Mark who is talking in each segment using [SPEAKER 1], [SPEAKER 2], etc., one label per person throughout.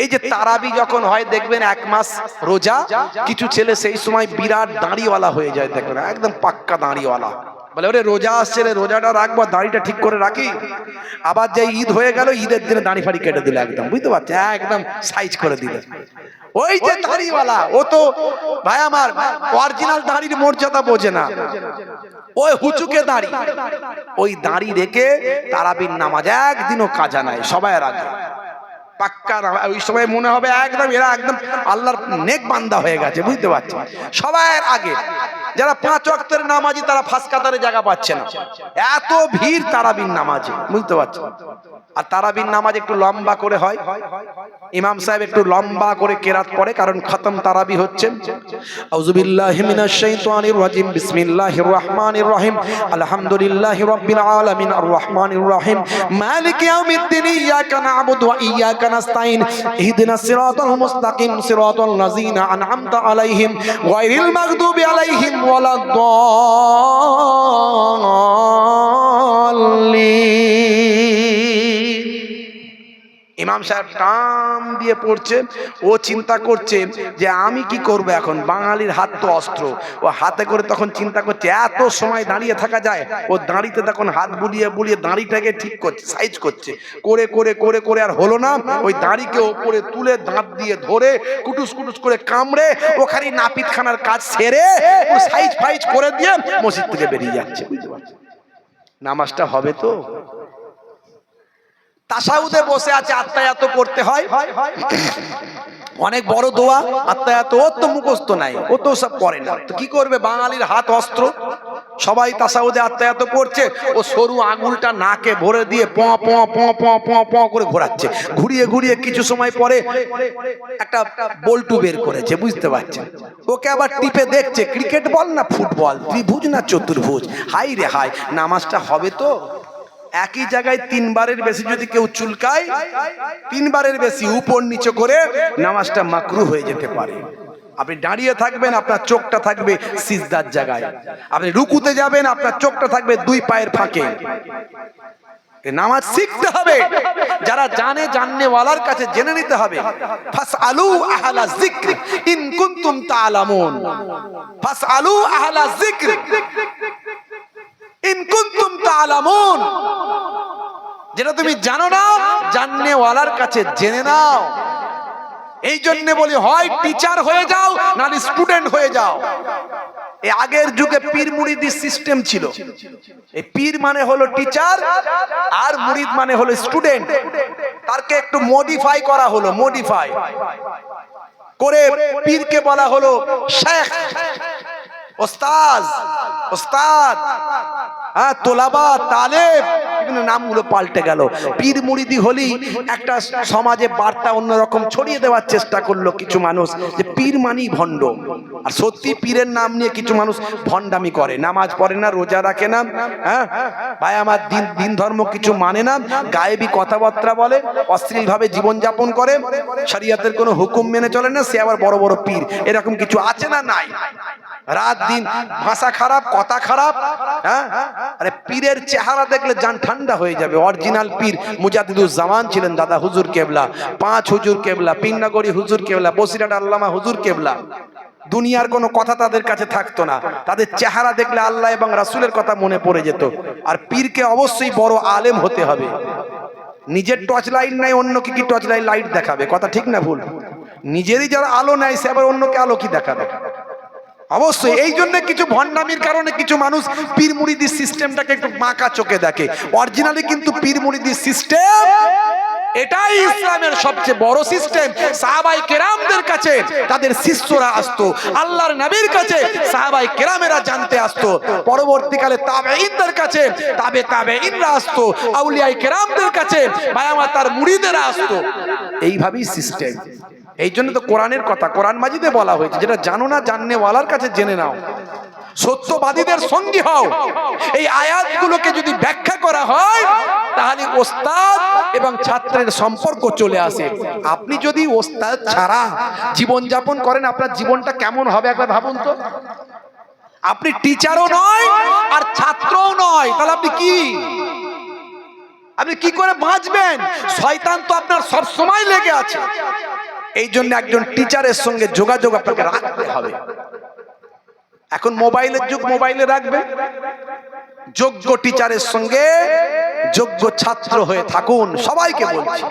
[SPEAKER 1] এই যে তারাবি যখন হয় দেখবেন এক মাস রোজা, কিছু ছেলে সেই সময় বিরাট দাড়িওয়ালা হয়ে যায়, দেখবেন একদম পাক্কা দাড়িওয়ালা। বলে ওরে রোজা আসছে রে, রোজাটা রাখবো, দাড়িটা ঠিক করে রাখি। আবার যে ঈদ হয়ে গেল, ঈদের দিনে দাড়ি ফাড়ি কেটে দিল একদম, বুঝতে পারছে, একদম সাইজ করে দিল। ওই যে দাড়িওয়ালা, ও তো ভাই আমার অরিজিনাল দাড়ির মর্যাদা বোঝে না, ওই হুচুকে দাড়ি, ওই দাড়ি রেখে তারাবির নামাজ একদিনও কাজা নাই সবাই আগে পাক্কা। ওই সময় মনে হবে একদম এরা একদম আল্লাহর নেক বান্দা হয়ে গেছে, বুঝতে পারছেন। সবার আগে যারা 5 ওয়াক্তের নামাজি তারা ফার্স্ট কাতারে জায়গা পাচ্ছে না, এত ভিড় তারাবির নামাজে, বুঝতে পারছেন। আর তারাবির নামাজ একটু লম্বা করে হয়, ইমাম সাহেব একটু লম্বা করে কেরাত পড়ে, কারণ খতম তারাবি হচ্ছে। আউযু বিল্লাহি মিনাশ শাইতানির রাজিম, বিসমিল্লাহির রহমানির রহিম, আলহামদুলিল্লাহি রাব্বিল আলামিন, আর রহমানির রহিম, মালিক ইয়াউমিদ্দিন, ইয়াকা না'বুদু ওয়া ইয়াকা নাস্তাইন, ইহদিনাস সিরাতাল মুস্তাকিম, সিরাতাল লাযিনা আন'আমতা আলাইহিম, গায়রিল মাগদুবি আলাইহিম ওয়ালাদ-দাল্লিন। ইমাম সাহেব টান দিয়ে পড়ছে, ও চিন্তা করছে যে আমি কি করব এখন, বাঙালির হাত তো অস্ত্র, ও হাতে করে তখন চিন্তা করছে এত সময় দাঁড়িয়ে থাকা যায়, ও দাঁড়িতে তখন হাত বুলিয়ে বুলিয়ে দাঁড়িটাকে ঠিক করছে, সাইজ করছে, করে করে করে করে আর হলো না, ওই দাঁড়িকে ওপরে তুলে দাঁত দিয়ে ধরে কুটুস কুটুস করে কামড়ে ওখানে নাপিতখানার কাজ সেরে সাইজ ফাইজ করে দিয়ে মসজিদ থেকে বেরিয়ে যাচ্ছে, বুঝতে পারছেন। নামাজটা হবে তো? তাশাহুদে বসে আছে, আত্তায়াত করতে হয়, অনেক বড় দোয়া আত্তায়াত, ও তো মুখস্থ নাই, ও তো সব পড়ে না, তো কি করবে, বাঙালির হাত অস্ত্র। সবাই তাশাহুদে আত্তায়াত করছে, ও সরু আঙুলটা নাকে ভরে দিয়ে প প প প প প করে ঘোরাচ্ছে, ঘুরিয়ে ঘুরিয়ে কিছু সময় পরে একটা বল্টু বের করেছে, বুঝতে পারছেন। ওকে আবার টিপে দেখছে, ক্রিকেট বল না ফুটবল, ত্রিভুজ না চতুর্ভুজ, হাই রে হাই, নামাজটা হবে তো? একই জায়গায় 3 বারের বেশি যদি কেউ চুলকায়, 3 বারের বেশি উপর নিচে করে, নামাজটা মাকরুহ হয়ে যেতে পারে। আপনি দাঁড়িয়ে থাকবেন, আপনার চোখটা থাকবে সিজদার জায়গায়, আপনি রুকুতে যাবেন, আপনার চোখটা থাকবে 2 পায়ের ফাঁকে। নামাজ শিখতে হবে, যারা জানে জাননেওয়ালার কাছে জেনে নিতে হবে। ফাসআলু আহলা যিকর ইন কুনতুম তা'লামুন, ফাসআলু আহলা যিকর ইন কুনতুম তা'লামুন, যেটা তুমি জানো না জাননেওয়ালার কাছে জেনে নাও। এই জন্য বলি, হয় টিচার হয়ে যাও, না স্টুডেন্ট হয়ে যাও। এই আগের যুগে পীর মুরিদি সিস্টেম ছিল, এই পীর মানে হলো টিচার আর মুরিদ মানে হলো স্টুডেন্ট, তারকে একটু মডিফাই করা হলো, মডিফাই করে পীরকে বলা হলো শেখ, ওস্তাদ, ওস্তাদ, তোলাবা, তালেব, বিভিন্ন নামগুলো পাল্টে গেল। পীর মুরিদি হলি একটা সমাজে বার্তা অন্যরকম ছড়িয়ে দেওয়ার চেষ্টা করলো কিছু মানুষ, যে পীর মানি ভণ্ড। আর সত্যি পীরের নাম নিয়ে কিছু মানুষ ভণ্ডামি করে, নামাজ পড়ে না, রোজা রাখে না, হ্যাঁ ভাই আমার দিন ধর্ম কিছু মানে না, গায়েবী কথাবার্তা বলে, অশ্লীল ভাবে জীবনযাপন করে, শরীয়তের কোনো হুকুম মেনে চলে না, সে আবার বড় বড় পীর। এরকম কিছু আছে না? নাই। রাত দিন ভাষা খারাপ, কথা খারাপ, হ্যাঁ। আরে পীরের চেহারা দেখলে জান ঠান্ডা হয়ে যাবে। অরিজিনাল পীর মুজাদ্দিদুজ্জামান ছিলেন দাদা হুজুর কেবলা, 5 হুজুর কেবলা, পিংনাগড়ি হুজুর কেবলা, বসিরহাট আল্লামা হুজুর কেবলা। দুনিয়ার কোনো কথা তাদের কাছে থাকতো না, তাদের চেহারা দেখলে আল্লাহ এবং রাসূলের কথা মনে পড়ে যেত। আর পীরকে অবশ্যই বড় আলেম হতে হবে। নিজের টর্চ লাইট নাই, অন্যকে কি টর্চ লাইট দেখাবে? কথা ঠিক না ভুল? নিজেরই যারা আলো নাই, সে আবার অন্যকে আলো কি দেখাবে? অবশ্যই। এই জন্য কিছু ভণ্ডামির কারণে কিছু মানুষ পীর মুরিদি সিস্টেমটাকে একটু বাঁকা চোখে দেখে। অরিজিনালি কিন্তু পীর মুরিদি সিস্টেম এটাই ইসলামের সবচেয়ে বড় সিস্টেম। সাহাবায়ে কেরামদের কাছে তাদের শিষ্যরা আসতো, আল্লাহর নবীর কাছে সাহাবায়ে কেরামেরা জানতে আসতো, পরবর্তীকালে তাবেঈনদের কাছে তাবেঈনরা আসতো, আউলিয়ায়ে কেরামদের কাছে বায়ামা তার মুরিদেরা আসতো। এইভাবেই সিস্টেম। এই জন্য তো কোরআনের কথা কোরআন মাজিদে বলা হয়েছে, যেটা জানো না জাননেওয়ালার কাছে জেনে নাও, সত্যবাদীদের সঙ্গী হও। এই আয়াতগুলোকে যদি ব্যাখ্যা করা হয়, তাহলে ওস্তাদ এবং ছাত্রের সম্পর্ক চলে আসে। আপনি যদি ওস্তাদ ছাড়া জীবন যাপন করেন, আপনার জীবনটা কেমন হবে একবার ভাবুন তো। আপনি টিচারও নয় আর ছাত্রও নয়, তাহলে আপনি কি? আপনি কি করে বাঁচবেন? শয়তান তো আপনার সব সময় লেগে আছে। এই জন্য একজন টিচারের সঙ্গে যোগাযোগ আপনাকে রাখতে হবে। এখন মোবাইলের যুগ, মোবাইলে রাখবেন। যোগ্য টিচারের সঙ্গে যোগ্য ছাত্র হয়ে থাকুন। সবাইকে বলছি,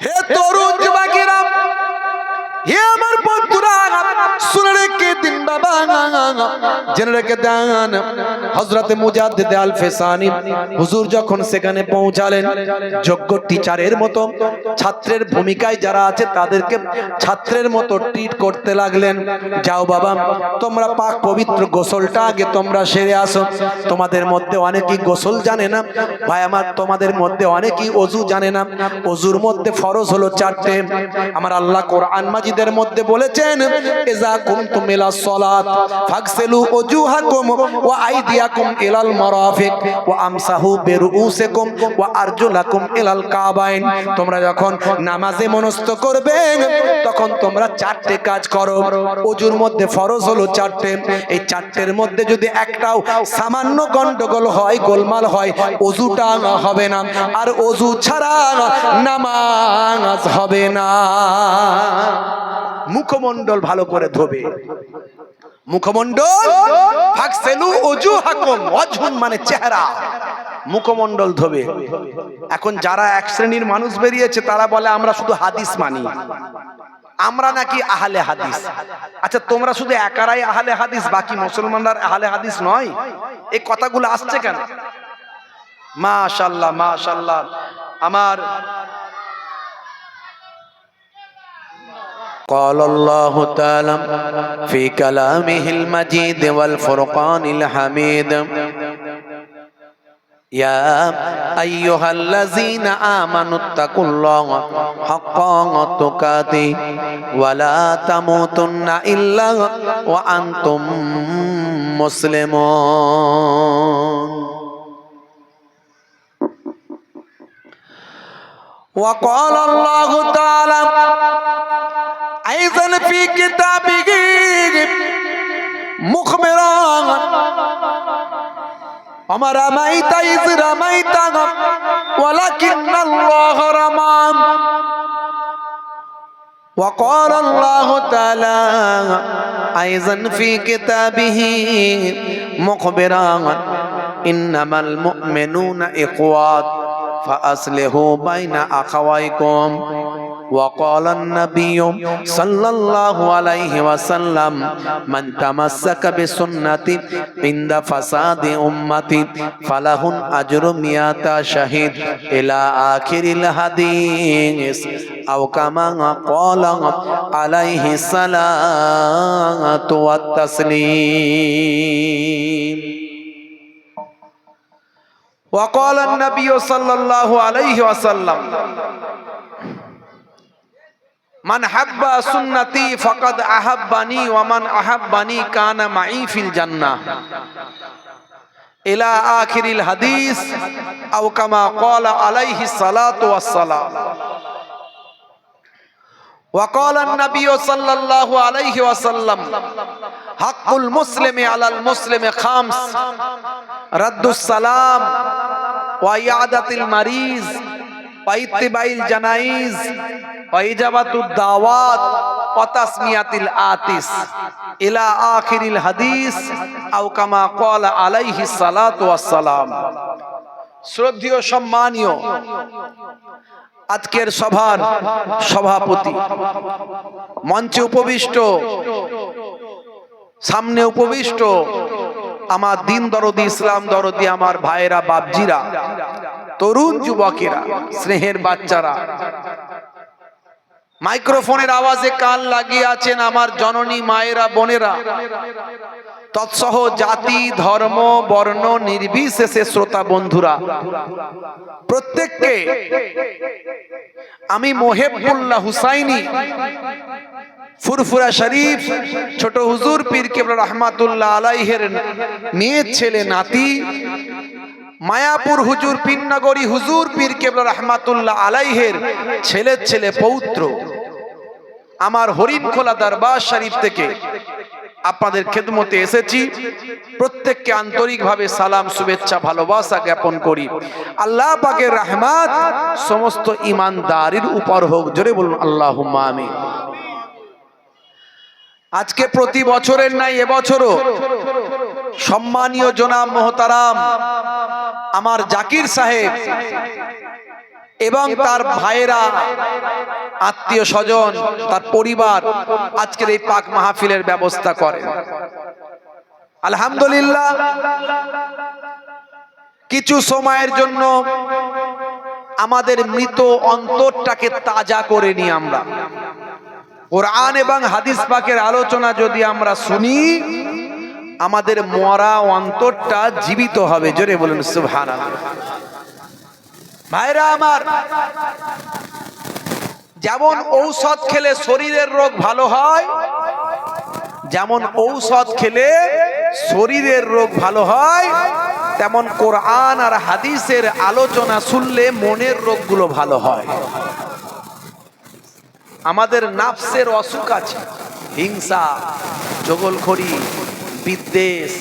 [SPEAKER 1] হে তরুণ যুবকেরা, হে আমার বন্ধুরা, শুনে রেখে দিন বাবা, জেনে রেখে দেন। হযরতে মুজাদ্দিদ আল ফেসানি হুজুর যখন সেখানে পৌঁছালেন, যোগ্য টিচারের মতো ছাত্রের ভূমিকায় যারা আছে তাদেরকে ছাত্রের মতো ট্রিট করতে লাগলেন। যাও বাবা, তোমরা পাক পবিত্র গোসলটা আগে তোমরা সেরে আসো। তোমাদের মধ্যে অনেকেই গোসল জানে না ভাই আমার, তোমাদের মধ্যে অনেকেই ওযু জানে না। ওযুর মধ্যে ফরজ হলো 4টে। আমার আল্লাহ কোরআন মাজিদের মধ্যে বলেছেন, ইযা কুমতুম ইলাস সালাত ফাগসিলু ওজুহাকুম ওয়া আইদিয়াকুম ইলাল মারাফিক ওয়া আমসাহু বিরুউসিকুম ওয়া আরজুলাকুম ইলাল কাবাইন। তোমরা যখন নামাজে মনস্থ করবে তখন তোমরা 4টে কাজ করো। ওযুর মধ্যে ফরজ হলো 4টে। এই 4টের মধ্যে যদি একটাও সামান্য গন্ডগোল হয়, গোলমাল হয়, ওযুটা হবে না। আর ওযু ছাড়া নামাজ হবে না। মুখমণ্ডল ভালো করে ধোবে। মুখমণ্ডল ফাগসিলু ওজুহাকুম, ওয়াজহুন মানে চেহারা, মুখমণ্ডল ধোবে। এখন যারা এক শ্রেণীর মানুষ বেরিয়েছে তারা বলে আমরা শুধু হাদিস মানি, আমরা নাকি আহলে হাদিস। আচ্ছা, তোমরা শুধু একারাই আহলে হাদিস, বাকি মুসলমানরা আহলে হাদিস নয়? এই কথাগুলো আসছে কেন? মাশাআল্লাহ মাশাআল্লাহ। আমার قال الله تعالى في كلامه المجيد والفرقان الحميد يا أيها الذين آمنوا اتقوا الله حق تقاته ولا تموتن إلا وأنتم مسلمون وقال الله تعالى أيضا في كتابه مخبرا وما رميت إذ رميت ولكن الله رمى وقال الله تعالى أيضا في كتابه مخبرا إنما المؤمنون إخوة فأصلحوا بين أخويكم وقال النبي صلى الله عليه وسلم من تمسك بسنتي عند فساد أمتي فله أجر 100 شهيد إلى آخر الحديث أو كما قال عليه الصلاة والتسليم وقال النبي صلى الله عليه وسلم من حب سنتي فقد أحبني ومن أحبني كان معي في الجنة إلى آخر الحديث أو كما قال عليه الصلاة والسلام وقال النبي صلى الله عليه وسلم حق المسلم على المسلم 5 رد السلام وعيادة المريض واتباع الجنائز وإجابة الدعوات وتسمية الآتش إلى آخر الحديث أو كما قال عليه الصلاة والسلام শ্রদ্ধেয় সম্মানীয় আজকের সভার সভাপতি, মঞ্চে উপবিষ্ট, সামনে উপবিষ্ট আমার দিন দরদি, ইসলাম দরদি আমার ভাইয়েরা, বাপজিরা, তরুণ যুবকেরা, স্নেহের বাচ্চারা, মাইক্রোফোনের আওয়াজে কান লাগিয়ে আছেন আমার জননী মায়েরা, বোনেরা, তৎসহ জাতি ধর্ম বর্ণ নির্বিশেষে শ্রোতা বন্ধুরা, প্রত্যেককে আমি মোহেবুল্লাহ হুসাইনি ফুরফুরা শরীফ ছোট হুজুর পীর কেবলা রহমাতুল্লাহ আলাইহির মেয়ে ছেলে নাতি, মায়াপুর হুজুর পীরনগরী হুজুর পীর কেবলা রহমাতুল্লাহ আলাইহির ছেলে ছেলে পৌত্র, আমার হরিণখোলা দরবার শরীফ থেকে আপনাদের খেদমতে এসেছি। প্রত্যেককে আন্তরিকভাবে সালাম, শুভেচ্ছা, ভালোবাসা জ্ঞাপন করি। আল্লাহ পাকের রহমত সমস্ত ঈমানদারির উপর হোক। জোরে বলুন আল্লাহুম্মা আমিন। আজকে প্রতি বছরের নাই এবছরও সম্মানীয় জনাব মোহতারাম আমার জাকির সাহেব এবং তার ভাইয়েরা, আত্মীয় স্বজন, তার পরিবার আজকের এই পাক মাহফিলের ব্যবস্থা করেন। আলহামদুলিল্লাহ, কিছু সময়ের জন্য আমাদের মৃত অন্তরটাকে তাজা করে নিই আমরা। কোরআন এবং হাদিস পাকের আলোচনা যদি আমরা শুনি, আমাদের মরা অন্তরটা জীবিত হবে। জোরে বলুন সুবহানাল্লাহ। ভাইরা আমার, যেমন ঔষধ খেলে শরীরের রোগ ভালো হয়, যেমন ঔষধ খেলে শরীরের রোগ ভালো হয়, তেমন কোরআন আর হাদিসের আলোচনা শুনলে মনের রোগগুলো ভালো হয়। আমাদের নাফসের অসুখ আছে, হিংসা, জগলখড়ি, বিদ্বেষ,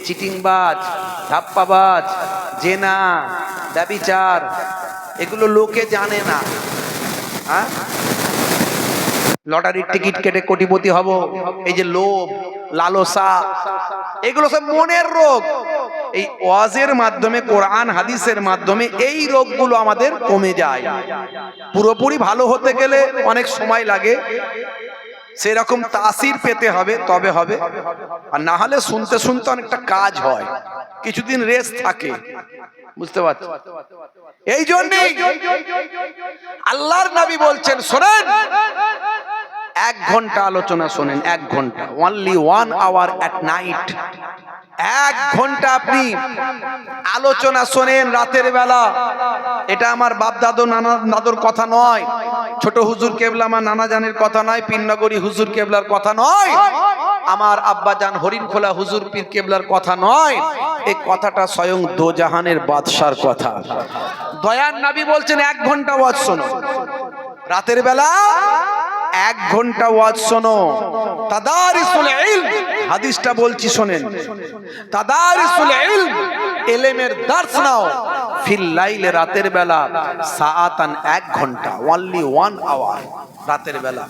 [SPEAKER 1] চিটিংবাজ, ধাপ্পাবাজ, জেনা, ব্যভিচার, এগুলো লোকে জানে না। লটারির টিকিট কেটে কোটিপতি হব, এই যে লোভ, লালসা, এগুলো সব মনের রোগ। এই ওয়াজের মাধ্যমে, কোরআন হাদিসের মাধ্যমে এই রোগগুলো আমাদের কমে যায়। পুরোপুরি ভালো হতে গেলে অনেক সময় লাগে, সেরকম তাসির পেতে হবে, তবে হবে। আর না হলে শুনতে শুনতে অনেকটা কাজ হয়, কিছুদিন রেস্ট থাকে। বুঝতে পারছি? এই জন্যই আল্লাহর নবী বলছেন, শোনেন, 1 ঘন্টা আলোচনা শোনেন, 1 ঘন্টা, only 1 hour at night। 1 ঘন্টা আপনি আলোচনা শোনেন রাতের বেলা। এটা আমার বাপ দাদু নানা দাদুর কথা নয়, ছোট হুজুর কেবলা আমার নানা জানের কথা নয়, পীরনগরী হুজুর কেবলার কথা নয়, আমার আব্বা জান হরিণখোলা হুজুর পীর কেবলার কথা নয়। এই কথাটা স্বয়ং দোজাহানের বাদশার কথা। দয়ার নবী বলছেন 1 ঘন্টা ওয়াজ শোনো রাতের বেলা, 1 ঘন্টা ওয়াজ শোনো। তাদারিসুল ইলম, হাদিসটা বলছি শোনেন, তাদারিসুল ইলম, ইলমের দর্স নাও, ফিল লাইলে, রাতের বেলা, সাআতান, 1 ঘন্টা, only 1 hour রাতের বেলা।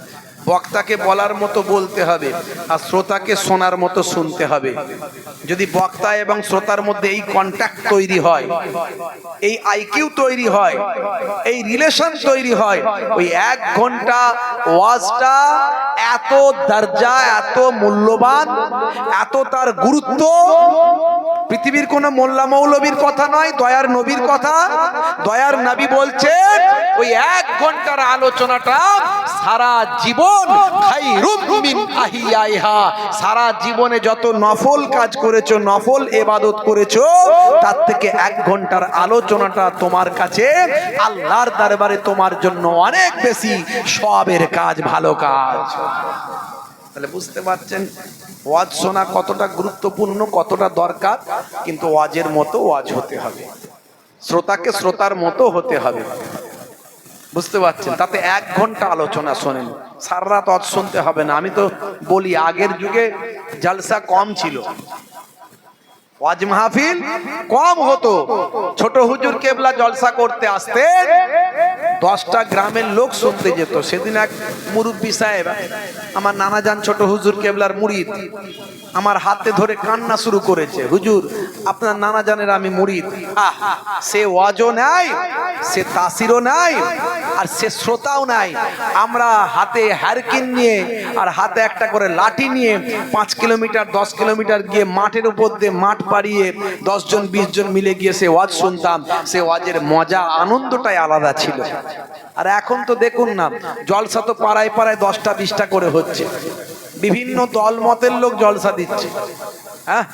[SPEAKER 1] বক্তাকে বলার মতো বলতে হবে, আর শ্রোতাকে শোনার মতো শুনতে হবে। যদি বক্তা এবং শ্রোতার মধ্যে এই কন্ট্যাক্ট তৈরি হয়, এই আইকিউ তৈরি হয়, এই রিলেশন তৈরি হয়, ওই 1 ঘন্টা ওয়াজটা এত দরজা, এত মূল্যবান, এত তার গুরুত্ব। পৃথিবীর কোন মোল্লা মৌলবীর কথা নয়, দয়ার নবীর কথা। দয়ার নবী বলছেন ওই 1 ঘন্টার আলোচনাটা সারা জীবন খায়রুম মিন আহিয়াইহা, সারা জীবনে যত নফল কাজ করেছো, নফল ইবাদত করেছো, তার থেকে 1 ঘন্টার আলোচনাটা তোমার কাছে আল্লাহর দরবারে তোমার জন্য অনেক বেশি সওয়াবের কাজ, ভালো কাজ। তাহলে বুঝতে পারছেন ওয়াজ শোনা কতটা গুরুত্বপূর্ণ, কতটা দরকার। কিন্তু ওয়াজের মতো ওয়াজ হতে হবে, শ্রোতাকে শ্রোতার মতো হতে হবে। বুঝতে পারছেন? তাতে 1 ঘন্টা আলোচনা শোনেন, সারা রাত ওয়াজ শুনতে হবে না। আমি তো বলি, আগের যুগে জলসা কম ছিল, ওয়াজ মাহফিল কম হতো। ছোট হুজুর কেবলা জলসা করতে আসতেন, 10টা গ্রামের লোক শুনতে যেত। সেদিন এক মুরব্বী সাহেব, আমার নানা জান ছোট হুজুর কেবলার মুরিদ, আমার হাতে ধরে কান্না শুরু করেছে, হুজুর আপনার নানা জানের আমি মুরিদ। সে ওয়াজও নাই, সে তাসিরও নাই, আর সে শ্রোতাও নাই। আমরা হাতে হারকিন নিয়ে আর হাতে একটা করে লাঠি নিয়ে 5 কিলোমিটার 10 কিলোমিটার গিয়ে মাঠের উপর দিয়ে মাঠ পাড়িয়ে 10 জন 20 জন মিলে গিয়ে সে ওয়াজ শুনতাম। সে ওয়াজের মজা, আনন্দটাই আলাদা ছিল। আর এখন তো দেখুন না, জলসা তো পাড়ায় পাড়ায় 10টা 20টা করে হচ্ছে। বিভিন্ন দল মতের লোক জলসা দিচ্ছে, হ্যাঁ,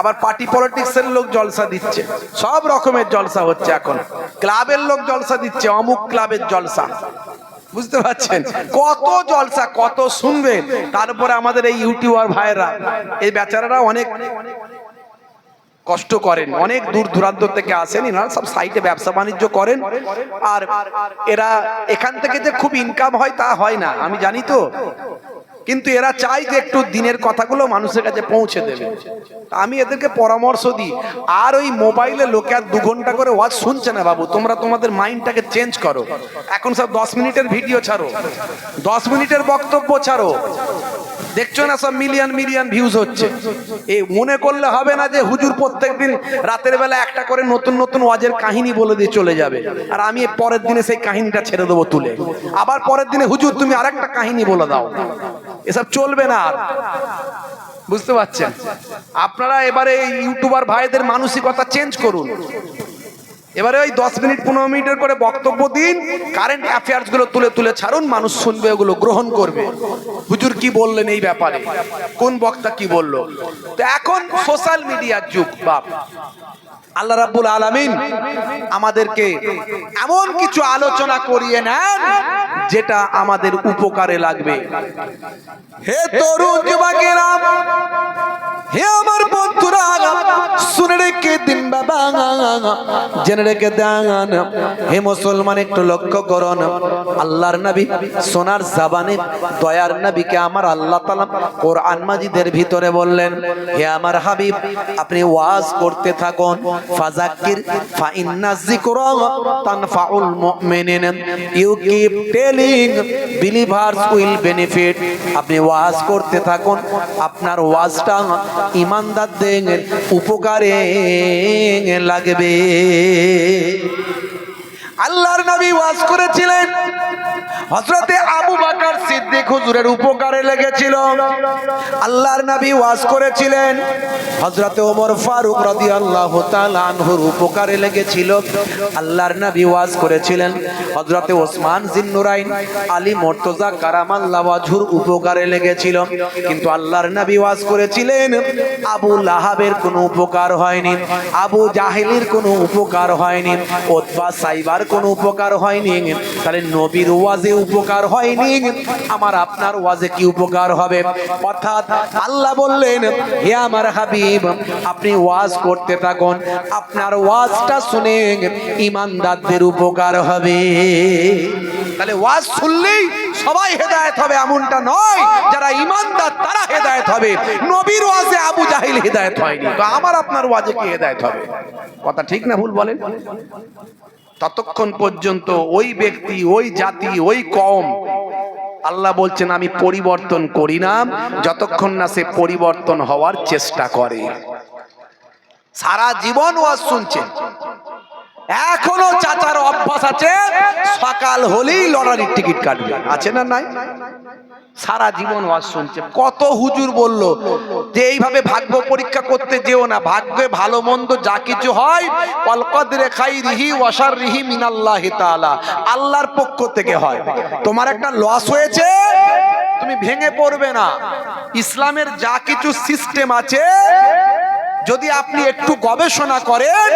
[SPEAKER 1] আবার পার্টি পলিটিক্সের লোক জলসা দিচ্ছে, সব রকমের জলসা হচ্ছে। এখন ক্লাবের লোক জলসা দিচ্ছে, অমুক ক্লাবের জলসা। বুঝতে পারছেন? কত জলসা, কত শুনবেন। তারপরে আমাদের এই ইউটিউবার ভাইরা, এই বেচারারা অনেক কষ্ট করেন, অনেক দূর দূরান্ত থেকে আসেন, এনারা সব সাইটে ব্যবসা বাণিজ্য করেন। আর এরা এখান থেকে যে খুব ইনকাম হয় তা হয় না, আমি জানি তো। কিন্তু এরা চায় যে একটু দিনের কথাগুলো মানুষের কাছে পৌঁছে দেবে। আমি এদেরকে পরামর্শ দিই, আর ওই মোবাইলে লোকে আর 2 ঘন্টা করে ওয়াজ শুনছে না বাবু, তোমরা তোমাদের মাইন্ডটাকে চেঞ্জ করো। এখন সব 10 মিনিটের ভিডিও ছাড়ো, 10 মিনিটের বক্তব্য ছাড়ো। দেখছো না সব মিলিয়ন মিলিয়ন ভিউজ হচ্ছে। এই মনে করলে হবে না যে হুজুর প্রত্যেকদিন রাতের বেলা একটা করে নতুন নতুন ওয়াজের কাহিনী বলে দিয়ে চলে যাবে, আর আমি পরের দিনে সেই কাহিনীটা ছেড়ে দেবো তুলে, আবার পরের দিনে হুজুর তুমি আরেকটা কাহিনী বলে দাও। এসব চলবে না আর, বুঝতে পারছেন? আপনারা এবারে ইউটিউবার ভাইদের মানসিকতা চেঞ্জ করুন। এবারে ওই 10 মিনিট 15 মিনিটের করে বক্তব্য দিন, কারেন্ট অ্যাফেয়ার্স গুলো তুলে তুলে ছাড়ুন, মানুষ শুনবে, ওগুলো গ্রহণ করবে। হুজুর কি বললেন এই ব্যাপারে, কোন বক্তা কি বললো। তো এখন সোশ্যাল মিডিয়ার যুগ বাপ। আল্লাহ রাব্বুল আলামিন আমাদেরকে এমন কিছু আলোচনা করিয়ে নেন যেটা আমাদের উপকারে লাগবে। হে তরুণ যুবকেরা, হে আমার বন্ধুরা, শুনে রেখে দিন বাবা, জেনে রেখে দেন। হে মুসলমান, একটু লক্ষ্য করুন। আল্লাহর নবী সোনার জাবানে দয়ার নবীকে আমার আল্লাহ তাআলা কোরআন মাজিদের ভিতরে বললেন, হে আমার হাবিব, আপনি ওয়াজ করতে থাকুন। ফাযাক্কির ফা ইন্না যিকরা তানফাউল মুমিনিন। You keep telling, believers will benefit. আপনি ওয়াজ করতে থাকুন, আপনার ওয়াজটা ঈমানদারদের উপকারে লাগবে। আল্লাহর নবী ওয়াজ করেছিলেন, হযরতে আবু বকর সিদ্দিক হুজুরের উপকারে লেগেছিল। আল্লাহর নবী ওয়াজ করেছিলেন, হযরতে ওমর ফারুক রাদিয়াল্লাহু তাআলা আনহুর উপকারে লেগেছিল। আল্লাহর নবী ওয়াজ করেছিলেন, হযরতে ওসমান জিন্নুরাইন আলী মুর্তজা কারামাল্লাহু ওয়াজহুর উপকারে লেগেছিল। কিন্তু আল্লাহর নবী ওয়াজ করেছিলেন, আবু লাহাবের কোনো উপকার হয়নি, আবু জাহেলের কোনো উপকার হয়নি, উতবা সাইবার কোনো উপকার হয়নি। তাহলে নবীর ওয়াজে উপকার হয়নি, আমার আপনার ওয়াজে কি উপকার হবে? অর্থাৎ আল্লাহ বললেন, হে আমার হাবিব, আপনি ওয়াজ করতে থাকুন, আপনার ওয়াজটা শুনে ঈমানদারদের উপকার হবে। তাহলে ওয়াজ শুনলেই সবাই হেদায়েত হবে এমনটা নয়, যারা ঈমানদার তারা হেদায়েত হবে। নবীর ওয়াজে আবু জাহিল হেদায়েত হয়নি, তো আমার আপনার ওয়াজে কি হেদায়েত হবে? কথা ঠিক না ভুল বলেন? ততক্ষণ পর্যন্ত ওই ব্যক্তি, ওই জাতি, ওই কওম, আল্লাহ বলছেন আমি পরিবর্তন করি না যতক্ষণ না সে পরিবর্তন হওয়ার চেষ্টা করে। সারা জীবন ওয়াজ শুনছেন, এখনো চাচার অভ্যাস আছে সকাল হলেই লটারির টিকিট কাটবে, আছে না নাই? সারা জীবন ওয়াজ শুনছে। কত হুজুর বলল যে এইভাবে ভাগ্য পরীক্ষা করতে যেও না, ভাগ্যে ভালো মন্দ যা কিছু হয় ওয়াল কদরে খাইরিহি ওয়া শাররিহি মিনাল্লাহি তাআলা, আল্লাহর পক্ষ থেকে হয়। তোমার একটা লস হয়েছে, তুমি ভেঙে পড়বে না। ইসলামের যা কিছু সিস্টেম আছে, যদি আপনি একটু গবেষণা করেন,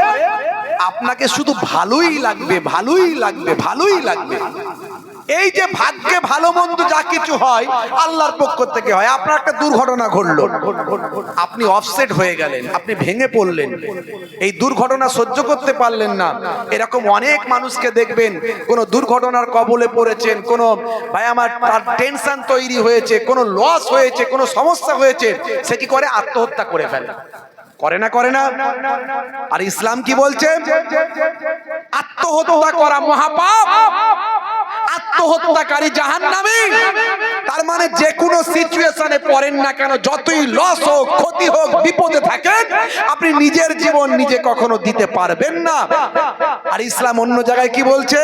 [SPEAKER 1] আপনাকে শুধু ভালোই লাগবে, ভালোই লাগবে, ভালোই লাগবে। এই যে ভাগ্যে ভালো মন্দ যা কিছু হয় আল্লাহর পক্ষ থেকে হয়। আপনার একটা দুর্ঘটনা ঘটলো, আপনি অফসেট হয়ে গেলেন, আপনি ভেঙে পড়লেন, এই দুর্ঘটনা সহ্য করতে পারলেন না। এরকম অনেক মানুষকে দেখবেন, কোন দুর্ঘটনার কবলে পড়েছেন, কোন ভাই আমার টেনশন তৈরি হয়েছে, কোন লস হয়েছে, কোন সমস্যা হয়েছে, সে কি করে? আত্মহত্যা করে ফেলে। করে না? করে না? আর ইসলাম কি বলছে? আত্মহত্যা করা মহাপাপ, আত্মহত্যাকারী জাহান্নামী। তার মানে যে কোনো সিচুয়েশনে পড়েন না কেন, যতই লস হোক, ক্ষতি হোক, বিপদে থাকেন, আপনি নিজের জীবন নিজে কখনো দিতে পারবেন না। আর ইসলাম অন্য জায়গায় কি বলছে?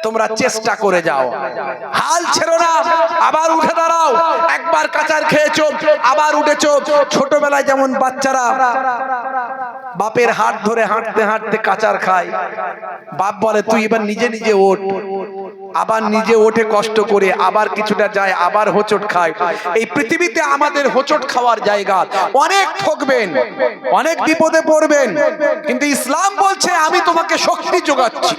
[SPEAKER 1] তোমরা চেষ্টা করে যাও, হাল ছেড়ো না, আবার উঠে দাঁড়াও। একবার কাচার খেয়েছো, আবার উঠেছো। ছোটবেলায় যেমন বাচ্চারা বাপের হাত ধরে হাঁটতে হাঁটতে কাচার খায়, বাপ বলে তুই এবার নিজে নিজে ওঠ, আবার নিজে ওঠে কষ্ট করে, আবার কিছুটা যায়, আবার হোঁচট খায়। এই পৃথিবীতে আমাদের হোঁচট খাওয়ার জায়গা, অনেক ঠকবেন, অনেক বিপদে পড়বেন, কিন্তু ইসলাম বলছে আমি তোমাকে শক্তি যোগাচ্ছি,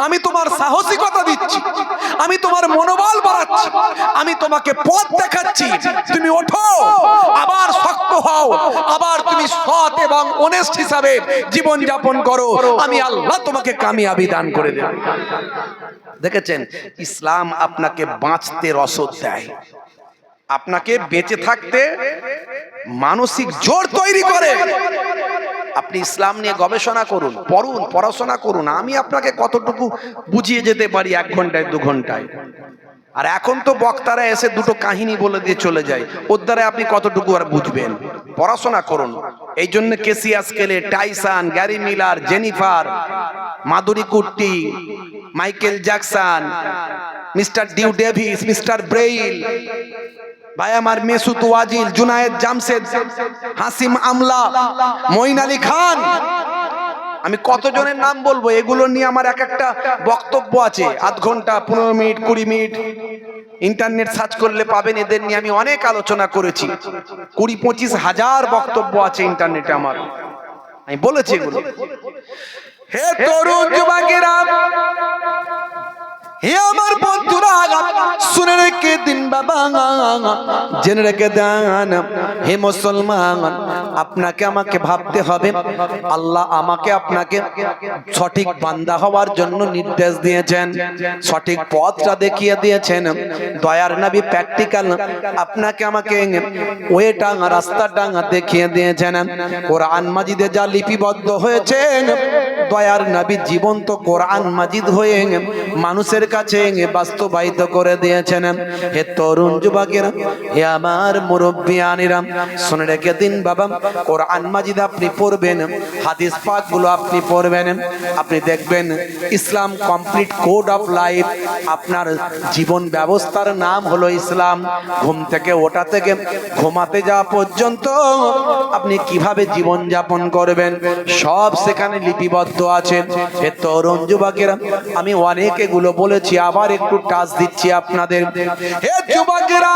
[SPEAKER 1] আমি তোমার সাহসিকতা দিচ্ছি, আমি তোমার মনোবল বাড়াচ্ছি, আমি তোমাকে পথ দেখাচ্ছি। তুমি ওঠো, আবার শক্ত হও, আবার তুমি সৎ এবং অনেস্ট হিসাবে জীবন যাপন করো, আমি আল্লাহ তোমাকে কামিয়াবি দান করে দেব। দেখেছেন, ইসলাম আপনাকে বাঁচতে রসদ দেয়, আপনাকে বেঁচে থাকতে মানসিক জোর তৈরি করে। আপনি ইসলাম নিয়ে গবেষণা করুন, পড়ুন, পড়াশোনা করুন। আমি আপনাকে কতটুকু বুঝিয়ে যেতে পারি 1 ঘন্টায় 2 ঘন্টায়, আর এখন তো বক্তারা এসে দুটো কাহিনী বলে দিয়ে চলে যায়, ওর দ্বারা আপনি কতটুকু আর বুঝবেন? পড়াশোনা করুন। এই জন্য Cassius Clay, Tyson, Gary Miller, Jennifer, Madhuri Kutty, Michael Jackson, mister Dew Davis, mister Braille, ভাই আমার মেসুত ওয়াজিল, জুনায়েদ জামশেদ, হাসিম আমলা, মঈন আলী খান, আমি কতজনের নাম বলবো? এগুলো নিয়ে আমার এক একটা বক্তব্য আছে, 1/2 ঘন্টা, 15 মিনিট, 20 মিনিট। ইন্টারনেট সার্চ করলে পাবেন, এদের নিয়ে আমি অনেক আলোচনা করেছি। 20-25 হাজার বক্তব্য আছে ইন্টারনেটে আমার, আমি বলেছি এগুলো। হে তরুণ যুবকেরা, হে আমার বন্ধুরা, শুনে রেখে দিন বাবা, জেনে রেখে দেন হে মুসলমান, আপনাকে আমাকে ভাবতে হবে। আল্লাহ আমাকে আপনাকে সঠিক বান্দা হওয়ার জন্য নির্দেশ দিয়েছেন, সঠিক পথটা দেখিয়ে দিয়েছেন। দয়ার নবী প্র্যাকটিক্যাল আপনাকে আমাকে ওয়েটা, রাস্তাটা দেখিয়ে দিয়েছেন। কোরআন মাজিদে যা লিপিবদ্ধ হয়েছে, দয়ার নবী জীবন্ত কোরআন মাজিদ হয়ে মানুষের কাছে বাস্তবায়িত করে দিয়েছেন। হে তরুণ যুবকেরা, হে আমার মুরব্বিয়ানেরা, শুনে রেখে দিন বাবা, কোরআন মাজিদ আপনি পড়বেন, হাদিস পাক গুলো আপনি পড়বেন, আপনি দেখবেন ইসলাম কমপ্লিট কোড অফ লাইফ। আপনার জীবন ব্যবস্থার নাম হলো ইসলাম। ঘুম থেকে ওঠা থেকে ঘুমাতে যাওয়া পর্যন্ত আপনি কিভাবে জীবন যাপন করবেন, সব সেখানে লিপিবদ্ধ আছে। হে তরুণ যুবকেরা, আমি অনেক এগুলো বলেছি, আবার একটু টাচ দিচ্ছি আপনাদের। হে যুবকেরা,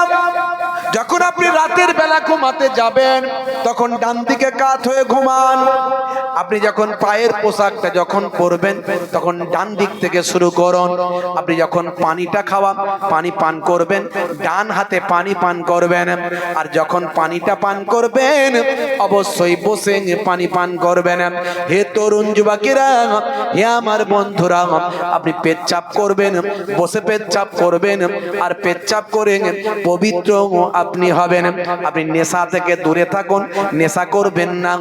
[SPEAKER 1] যখন আপনি রাতের বেলা ঘুমাতে যাবেন, তখন ডান দিকে কাত হয়ে ঘুমান। আপনি যখন পায়ের পোশাকটা যখন পরবেন, তখন ডান দিক থেকে শুরু করুন। আপনি যখন পানিটা খাওয়ান, পানি পান করবেন, ডান হাতে পানি পান করবেন। আর যখন পানিটা পান করবেন, অবশ্যই বসে পানি পান করবেন। হে তরুণ যুবকেরা, হে আমার বন্ধুরা, আপনি পেচ্ছাপ করবেন, বসে পেচ্ছাপ করবেন, আর পেচ্ছাপ করে পবিত্র আপনি হবেন। আপনি নেশা থেকে দূরে থাকুন, নেশা করবেন না।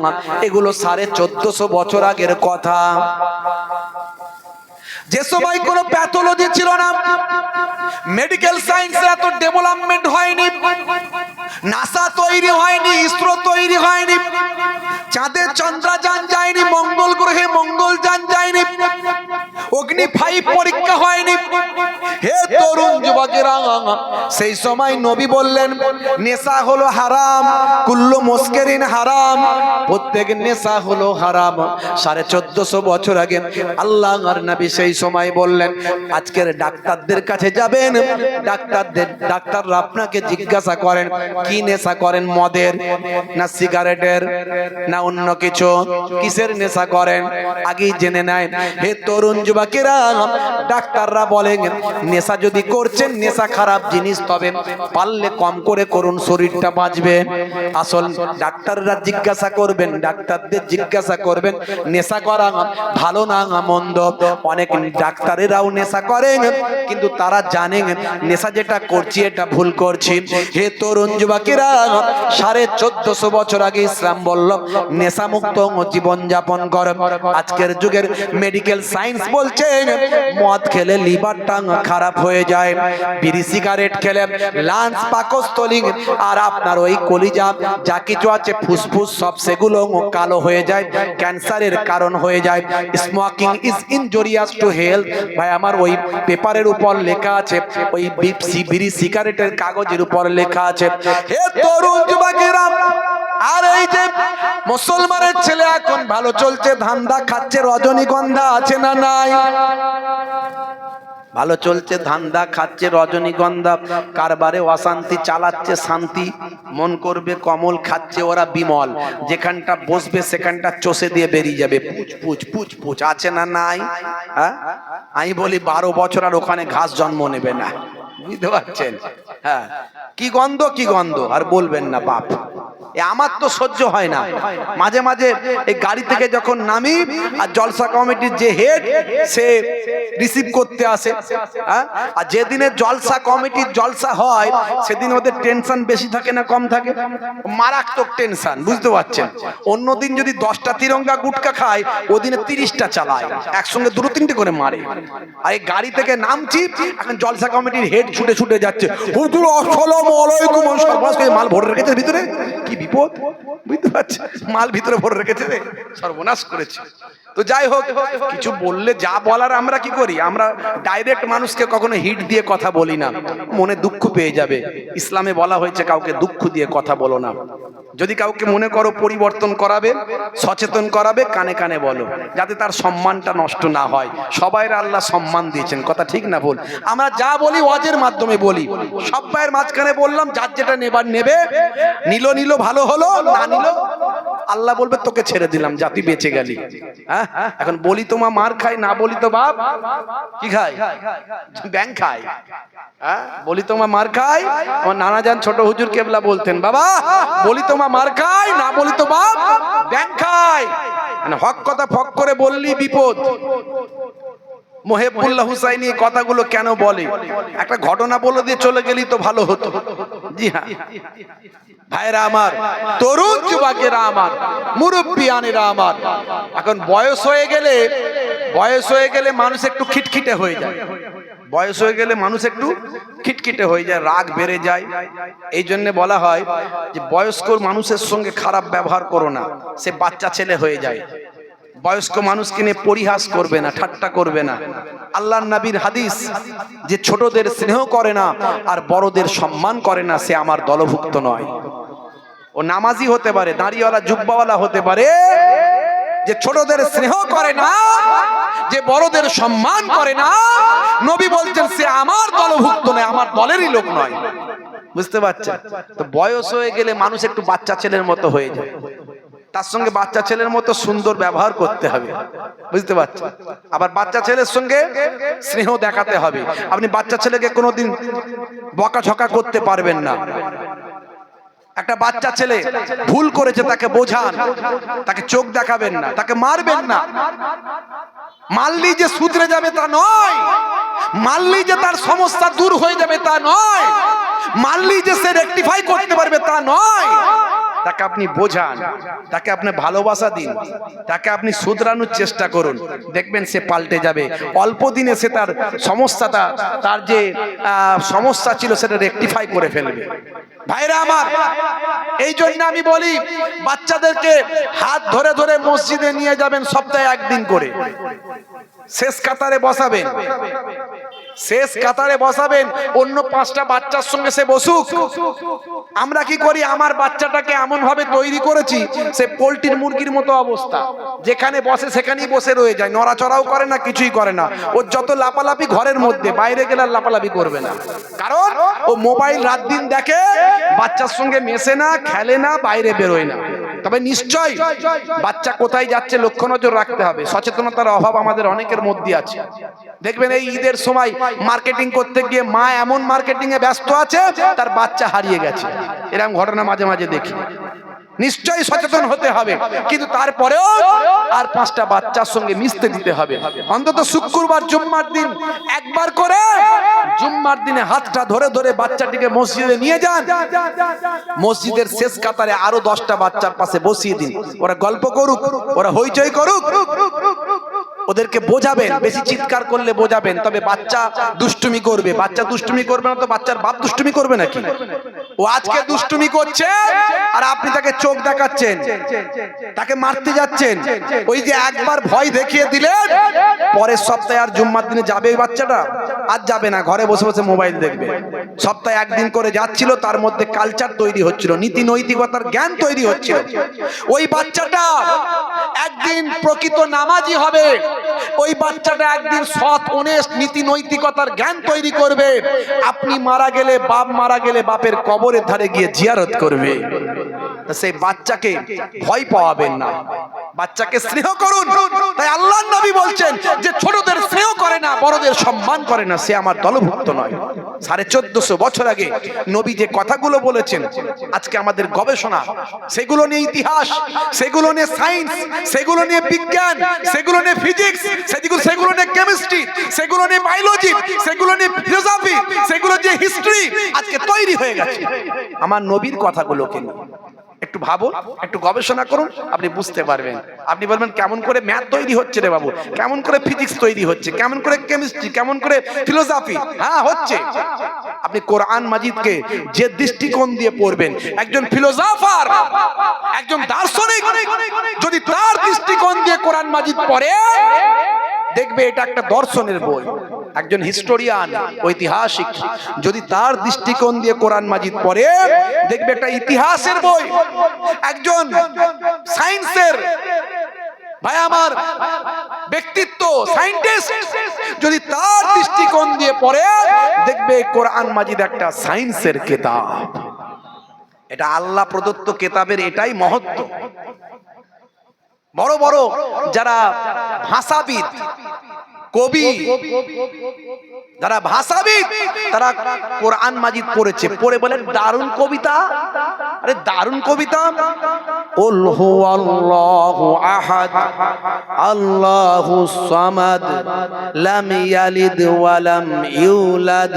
[SPEAKER 1] এগুলো 1450 বছর আগের কথা। যে সময় কোনো প্যাথোলজি ছিল না, মেডিকেল সায়েন্সের এত ডেভেলপমেন্ট হয়নি, নাসা তৈরি হয়নি, ইসরো তৈরি হয়নি, চাঁদে চন্দ্রযান যায়নি, মঙ্গল গ্রহে মঙ্গলযান যায়নি, অগ্নি 5 পরীক্ষা হয়নি। হে তরুণ যুবকেরা, সেই সময় নবী বললেন নেশা হলো হারাম, কুল্লু মুস্কিরিন হারাম, প্রত্যেক নেশা হলো হারাম। 1450 বছর আগে আল্লাহর নবী সেই সময় বললেন। আজকের ডাক্তারদের কাছে যাবেন, ডাক্তাররা আপনাকে জিজ্ঞাসা করেন কি নেশা করেন, মদের না সিগারেটের না অন্য কিছু, কিসের নেশা করেন, আগেই জেনে নেয়। হে তরুণ যুবকেরা, ডাক্তাররা বলেন নেশা যদি করছেন, নেশা খারাপ জিনিস, তবে পারলে কম করে করুন, শরীরটা বাঁচবে। আসল ডাক্তাররা জিজ্ঞাসা করবেন, ডাক্তারদের জিজ্ঞাসা করবেন নেশা করা ভালো না মন্দ। অনেক ডাক্তারেরাও নেশা করেন, কিন্তু তারা জানেন নেশা যেটা করছি এটা ভুল করছি। হে তরুণ যুবকেরা, 1450 বছর আগে ইসলাম বলল নেশা মুক্ত জীবন যাপন কর। আজকের যুগের মেডিকেল সায়েন্স বলছে মদ খেলে লিভারটা খারাপ হয়ে যায়, বিড়ি সিগারেট খেলে লাঞ্চ, পাকস্থলী আর আপনার ওই কলিজা যা কিছু আছে, ফুসফুস, সব সেগুলো কালো হয়ে যায়, ক্যান্সারের কারণ হয়ে যায়। Smoking is injurious to health. ভাই আমার ওই পেপারের উপর লেখা আছে, ওই বিড়ি সিগারেটের কাগজের উপর লেখা আছে। হে তরুণ যুবকেরা, আর এই যে মুসলমানের ছেলে এখন ভালো চলছে, ধান্দা খাচ্ছে, রজনীগন্ধা আছে না নাই? ভালো চলছে, ধান্দা খাচ্ছে, রজনীগন্ধা কারবারে অশান্তি চালাচ্ছে, শান্তি মন করবে কমল খাচ্ছে ওরা বিমল, যেখানটা বসবে সেখানটা চষে দিয়ে বেরিয়ে যাবে, পুচ পুচ পুচ পুচ, আছে না নাই? হ্যাঁ, আমি বলি 12 বছর আর ওখানে ঘাস জন্ম নেবে না, বুঝতে পারছেন? হ্যাঁ, কি গন্ধ, কি গন্ধ, আর বলবেন না বাপ। আমার তো সহ্য হয় না। মাঝে মাঝে এই গাড়ি থেকে যখন নামি আর জলসা কমিটির যে হেড সে রিসিভ করতে আসে, আর যেদিনে জলসা কমিটির জলসা হয় সেদিন ওদের টেনশন বেশি থাকে না কম থাকে? মারাত্মক টেনশন, বুঝতে পারছেন? অন্যদিন যদি 10টা তিরঙ্গা গুটকা খায়, ওদিনে 30টা চালায়, একসঙ্গে 2-3টে করে মারে। আর এই গাড়ি থেকে নামছি, এখন জলসা কমিটির হেড ছুটে ছুটে যাচ্ছে, হুজুর আসসালামু আলাইকুম, সর্বনাশ করে মাল ভরে রেখেছে ভিতরে। কি বিপদ, বুঝতে পারছি? মাল ভিতরে ভরে রেখেছে রে, সর্বনাশ করেছে। তো যাই হোক, কিছু বললে যা বলার আমরা কি করি, আমরা ডাইরেক্ট মানুষকে কখনো হিট দিয়ে কথা বলি না, মনে দুঃখ পেয়ে যাবে। ইসলামে বলা হয়েছে কাউকে দুঃখ দিয়ে কথা বলো না। যদি কাউকে মনে করো পরিবর্তন করাবে, সচেতন করাবে, কানে কানে বলো, যাতে তার সম্মানটা নষ্ট না হয়। সবাই আল্লাহ সম্মান দিয়েছেন, কথা ঠিক না ভুল? আমরা যা বলি ওয়াজের মাধ্যমে বলি, সবাইয়ের মাঝখানে বললাম, যার যেটা নেবার নেবে, নিল নিল ভালো হলো, না নিল আল্লাহ বলবে তোকে ছেড়ে দিলাম, যা তুই বেঁচে গেলি। হ্যাঁ, এখন বলি তোমা মার খাই, না বলি তো বাপ কি খায়, ব্যাং খায়। হ্যাঁ, বলি তোমা মার খাই, আমার নানা যান ছোট হুজুর কেবলা বলতেন, বাবা বলি তোমা মার খাই, না বলি তো বাপ ব্যাং খায়। মানে হক কথা ফক করে বললি বিপদ। মোহেবুল্লাহ হুসাইনি কথাগুলো কেন বলে, একটা ঘটনা বলে দিয়ে চলে গেলি তো ভালো হতো। জি হ্যাঁ ভাইরা আমার, তরুণ যুবকেরা আমার, মুরব্বিয়ানেরা আমার, এখন বয়স হয়ে গেলে মানুষ একটু খিটখিটে হয়ে যায়। বয়স হয়ে গেলে মানুষ একটু খিটখিটে হয়ে যায়, রাগ বেড়ে যায়। এই জন্য বলা হয় যে বয়স্ক মানুষের সঙ্গে খারাপ ব্যবহার করো না, সে বাচ্চা ছেলে হয়ে যায়। বয়স্ক মানুষকে নিয়ে পরিহাস করবে না, ঠাট্টা করবে না। আল্লাহর নবীর হাদিস, যে ছোটদের স্নেহ করে না আর বড়দের সম্মান করে না, সে আমার দলভুক্ত নয়। ও নামাজি হতে পারে, দাড়িওয়ালা জুব্বাওয়ালা হতে পারে, যে ছোটদের স্নেহ করে না, যে বড়দের সম্মান করে না, নবী বলছেন সে আমার দলভুক্ত নয়, আমার দলেরই লোক নয়। বুঝতে পারছেন? তো বয়স হয়ে গেলে মানুষ একটু বাচ্চা ছেলের মতো হয়ে যায়, তার সঙ্গে বাচ্চা ছেলের মতো সুন্দর ব্যবহার করতে হবে, বুঝতে পারছেন? আবার বাচ্চা ছেলের সঙ্গে স্নেহ দেখাতে হবে। আপনি বাচ্চা ছেলেকে কোনোদিন বকাঝকা করতে পারবেন না। একটা বাচ্চা ছেলে ভুল করেছে, তাকে বোঝান, তাকে চোখ দেখাবেন না, তাকে মারবেন না। মারলি যে শুধরে যাবে তা নয়, মারলি যে তার সমস্যা দূর হয়ে যাবে তা নয়, মারলি যে সে রেকটিফাই করতে পারবে তা নয়। তাকে আপনি বোঝান, তাকে আপনি ভালোবাসা দিন, তাকে আপনি শুধরানোর চেষ্টা করুন, দেখবেন সে পাল্টে যাবে। অল্প দিনে সে তার সমস্যাটা, তার যে সমস্যা ছিল সেটা রেকটিফাই করে ফেলবে। ভাইরা আমার, এই জন্য আমি বলি বাচ্চাদেরকে হাত ধরে ধরে মসজিদে নিয়ে যাবেন সপ্তাহে একদিন করে, শেষ কাতারে বসাবেন, শেষ কাতারে বসাবেন, অন্য 5টা বাচ্চার সঙ্গে সে বসুক। আমরা কি করি, আমার বাচ্চাটাকে এমন ভাবে তৈরি করেছি, সে পোল্ট্রির মুরগির মতো অবস্থা, যেখানে বসে সেখানেই বসে রয়ে যায়, নড়াচড়াও করে না, কিছুই করে না। ওর যত লাপালাপি ঘরের মধ্যে, বাইরে গেলে আর লাপালাপি করবে না, কারণ ও মোবাইল রাত দিন দেখে, বাচ্চার সঙ্গে মেশে না, খেলে না, বাইরে বেরোয় না। তবে নিশ্চয় বাচ্চা কোথায় যাচ্ছে লক্ষ্য নজর রাখতে হবে। সচেতনতার অভাব আমাদের অনেকের মধ্যে আছে। দেখবেন এই ঈদের সময় মার্কেটিং করতে গিয়ে মা এমন মার্কেটিং এ ব্যস্ত আছে, তার বাচ্চা হারিয়ে গেছে, এরকম ঘটনা মাঝে মাঝে দেখি। নিশ্চয়ই সচেতন হতে হবে, কিন্তু তারপরেও আর 5টা বাচ্চার সঙ্গে মিশতে দিতে হবে। অন্তত শুক্রবার জুম্মার দিন একবার করে, জুম্মার দিনে হাতটা ধরে ধরে বাচ্চাটিকে মসজিদে নিয়ে যান, মসজিদের শেষ কাতারে আরো 10টা বাচ্চার পাশে বসিয়ে দিন, ওরা গল্প করুক, ওরা হইচই করুক, ওদেরকে বোঝাবেন। বেশি চিৎকার করলে বোঝাবেন, তবে বাচ্চা দুষ্টুমি করবে। বাচ্চা দুষ্টুমি করবে না তো বাচ্চার বাপ দুষ্টুমি করবে নাকি? ও আজকে দুষ্টুমি করছে আর আপনি তাকে চোখ দেখাচ্ছেন, তাকে মারতে যাচ্ছেন। ওই যে একবার ভয় দেখিয়ে দিলেন, পরের সপ্তাহে আর জুম্মার দিনে যাবে ওই বাচ্চাটা? আর যাবে না, ঘরে বসে বসে মোবাইল দেখবে। সপ্তাহে একদিন করে যাচ্ছিল, তার মধ্যে কালচার তৈরি হচ্ছিল, নীতি নৈতিকতার জ্ঞান তৈরি হচ্ছিল। ওই বাচ্চাটা একদিন প্রকৃত নামাজি হবে, ওই বাচ্চাটা একদিন সৎ অনেস্ট নীতি নৈতিকতার জ্ঞান তৈরি করবে। আপনি মারা গেলে, বাপ মারা গেলে বাপের কবরের ধারে গিয়ে জিয়ারত করবে। সেই বাচ্চাকে ভয় পাওয়াবেন না, বাচ্চাকে স্নেহ করুন। তাই আল্লাহর নবী বলছেন যে ছোটদের স্নেহ করে না, বড়দের সম্মান করে না, সে আমার দলভুক্ত নয়। 1450 বছর আগে নবী যে কথাগুলো বলেছেন, আজকে আমাদের গবেষণা সেগুলো নিয়ে, ইতিহাস সেগুলো নিয়ে, সায়েন্স সেগুলো নিয়ে, বিজ্ঞান সেগুলো নিয়ে, ফিজিক্স সেগুলো নিয়ে, কেমিস্ট্রি সেগুলো নিয়ে, বায়োলজি সেগুলো নিয়ে, ফিলোসফি সেগুলো নিয়ে, হিস্ট্রি আজকে তৈরি হয়ে গেছে আমার নবীর কথাগুলোকে নিয়ে। একটু ভাবুন, একটু গবেষণা করুন, আপনি বুঝতে পারবেন। আপনি বলবেন কেমন করে ম্যাথ তৈরি হচ্ছে রে বাবু, কেমন করে ফিজিক্স তৈরি হচ্ছে, কেমন করে কেমিস্ট্রি, কেমন করে ফিলোসফি। হ্যাঁ হচ্ছে। আপনি কোরআন মাজিদকে যে দৃষ্টিকোণ দিয়ে পড়বেন, একজন ফিলোসফার, একজন দার্শনিক যদি তার দৃষ্টিকোণ দিয়ে কোরআন মাজিদ পড়ে, দেখবে এটা একটা দর্শনের বই। একজন হিস্টোরিয়ান, ঐতিহাসিক যদি তার দৃষ্টিকোণ দিয়ে কোরআন মাজিদ পড়ে, দেখবে একটা ইতিহাসের বই। একজন সায়েন্সের ভাই আমার ব্যক্তিত্ব, সায়েন্টিস্ট যদি তার দৃষ্টিকোণ দিয়ে পড়ে, দেখবে কোরআন মাজিদ একটা সায়েন্সের কিতাব। এটা আল্লাহ প্রদত্ত কিতাবের এটাই মহত্ব। বড় বড় যারা ভাষাবিদ, কবি, যারা ভাষাবিদ, তারা কোরআন মাজিদ পড়েছে, পড়ে বলেন দারুণ কবিতা। আরে দারুণ কবিতা। কুল হুয়াল্লাহু আহাদ আল্লাহুস সামাদ লাম ইয়ালিদ ওয়া লাম ইউলাদ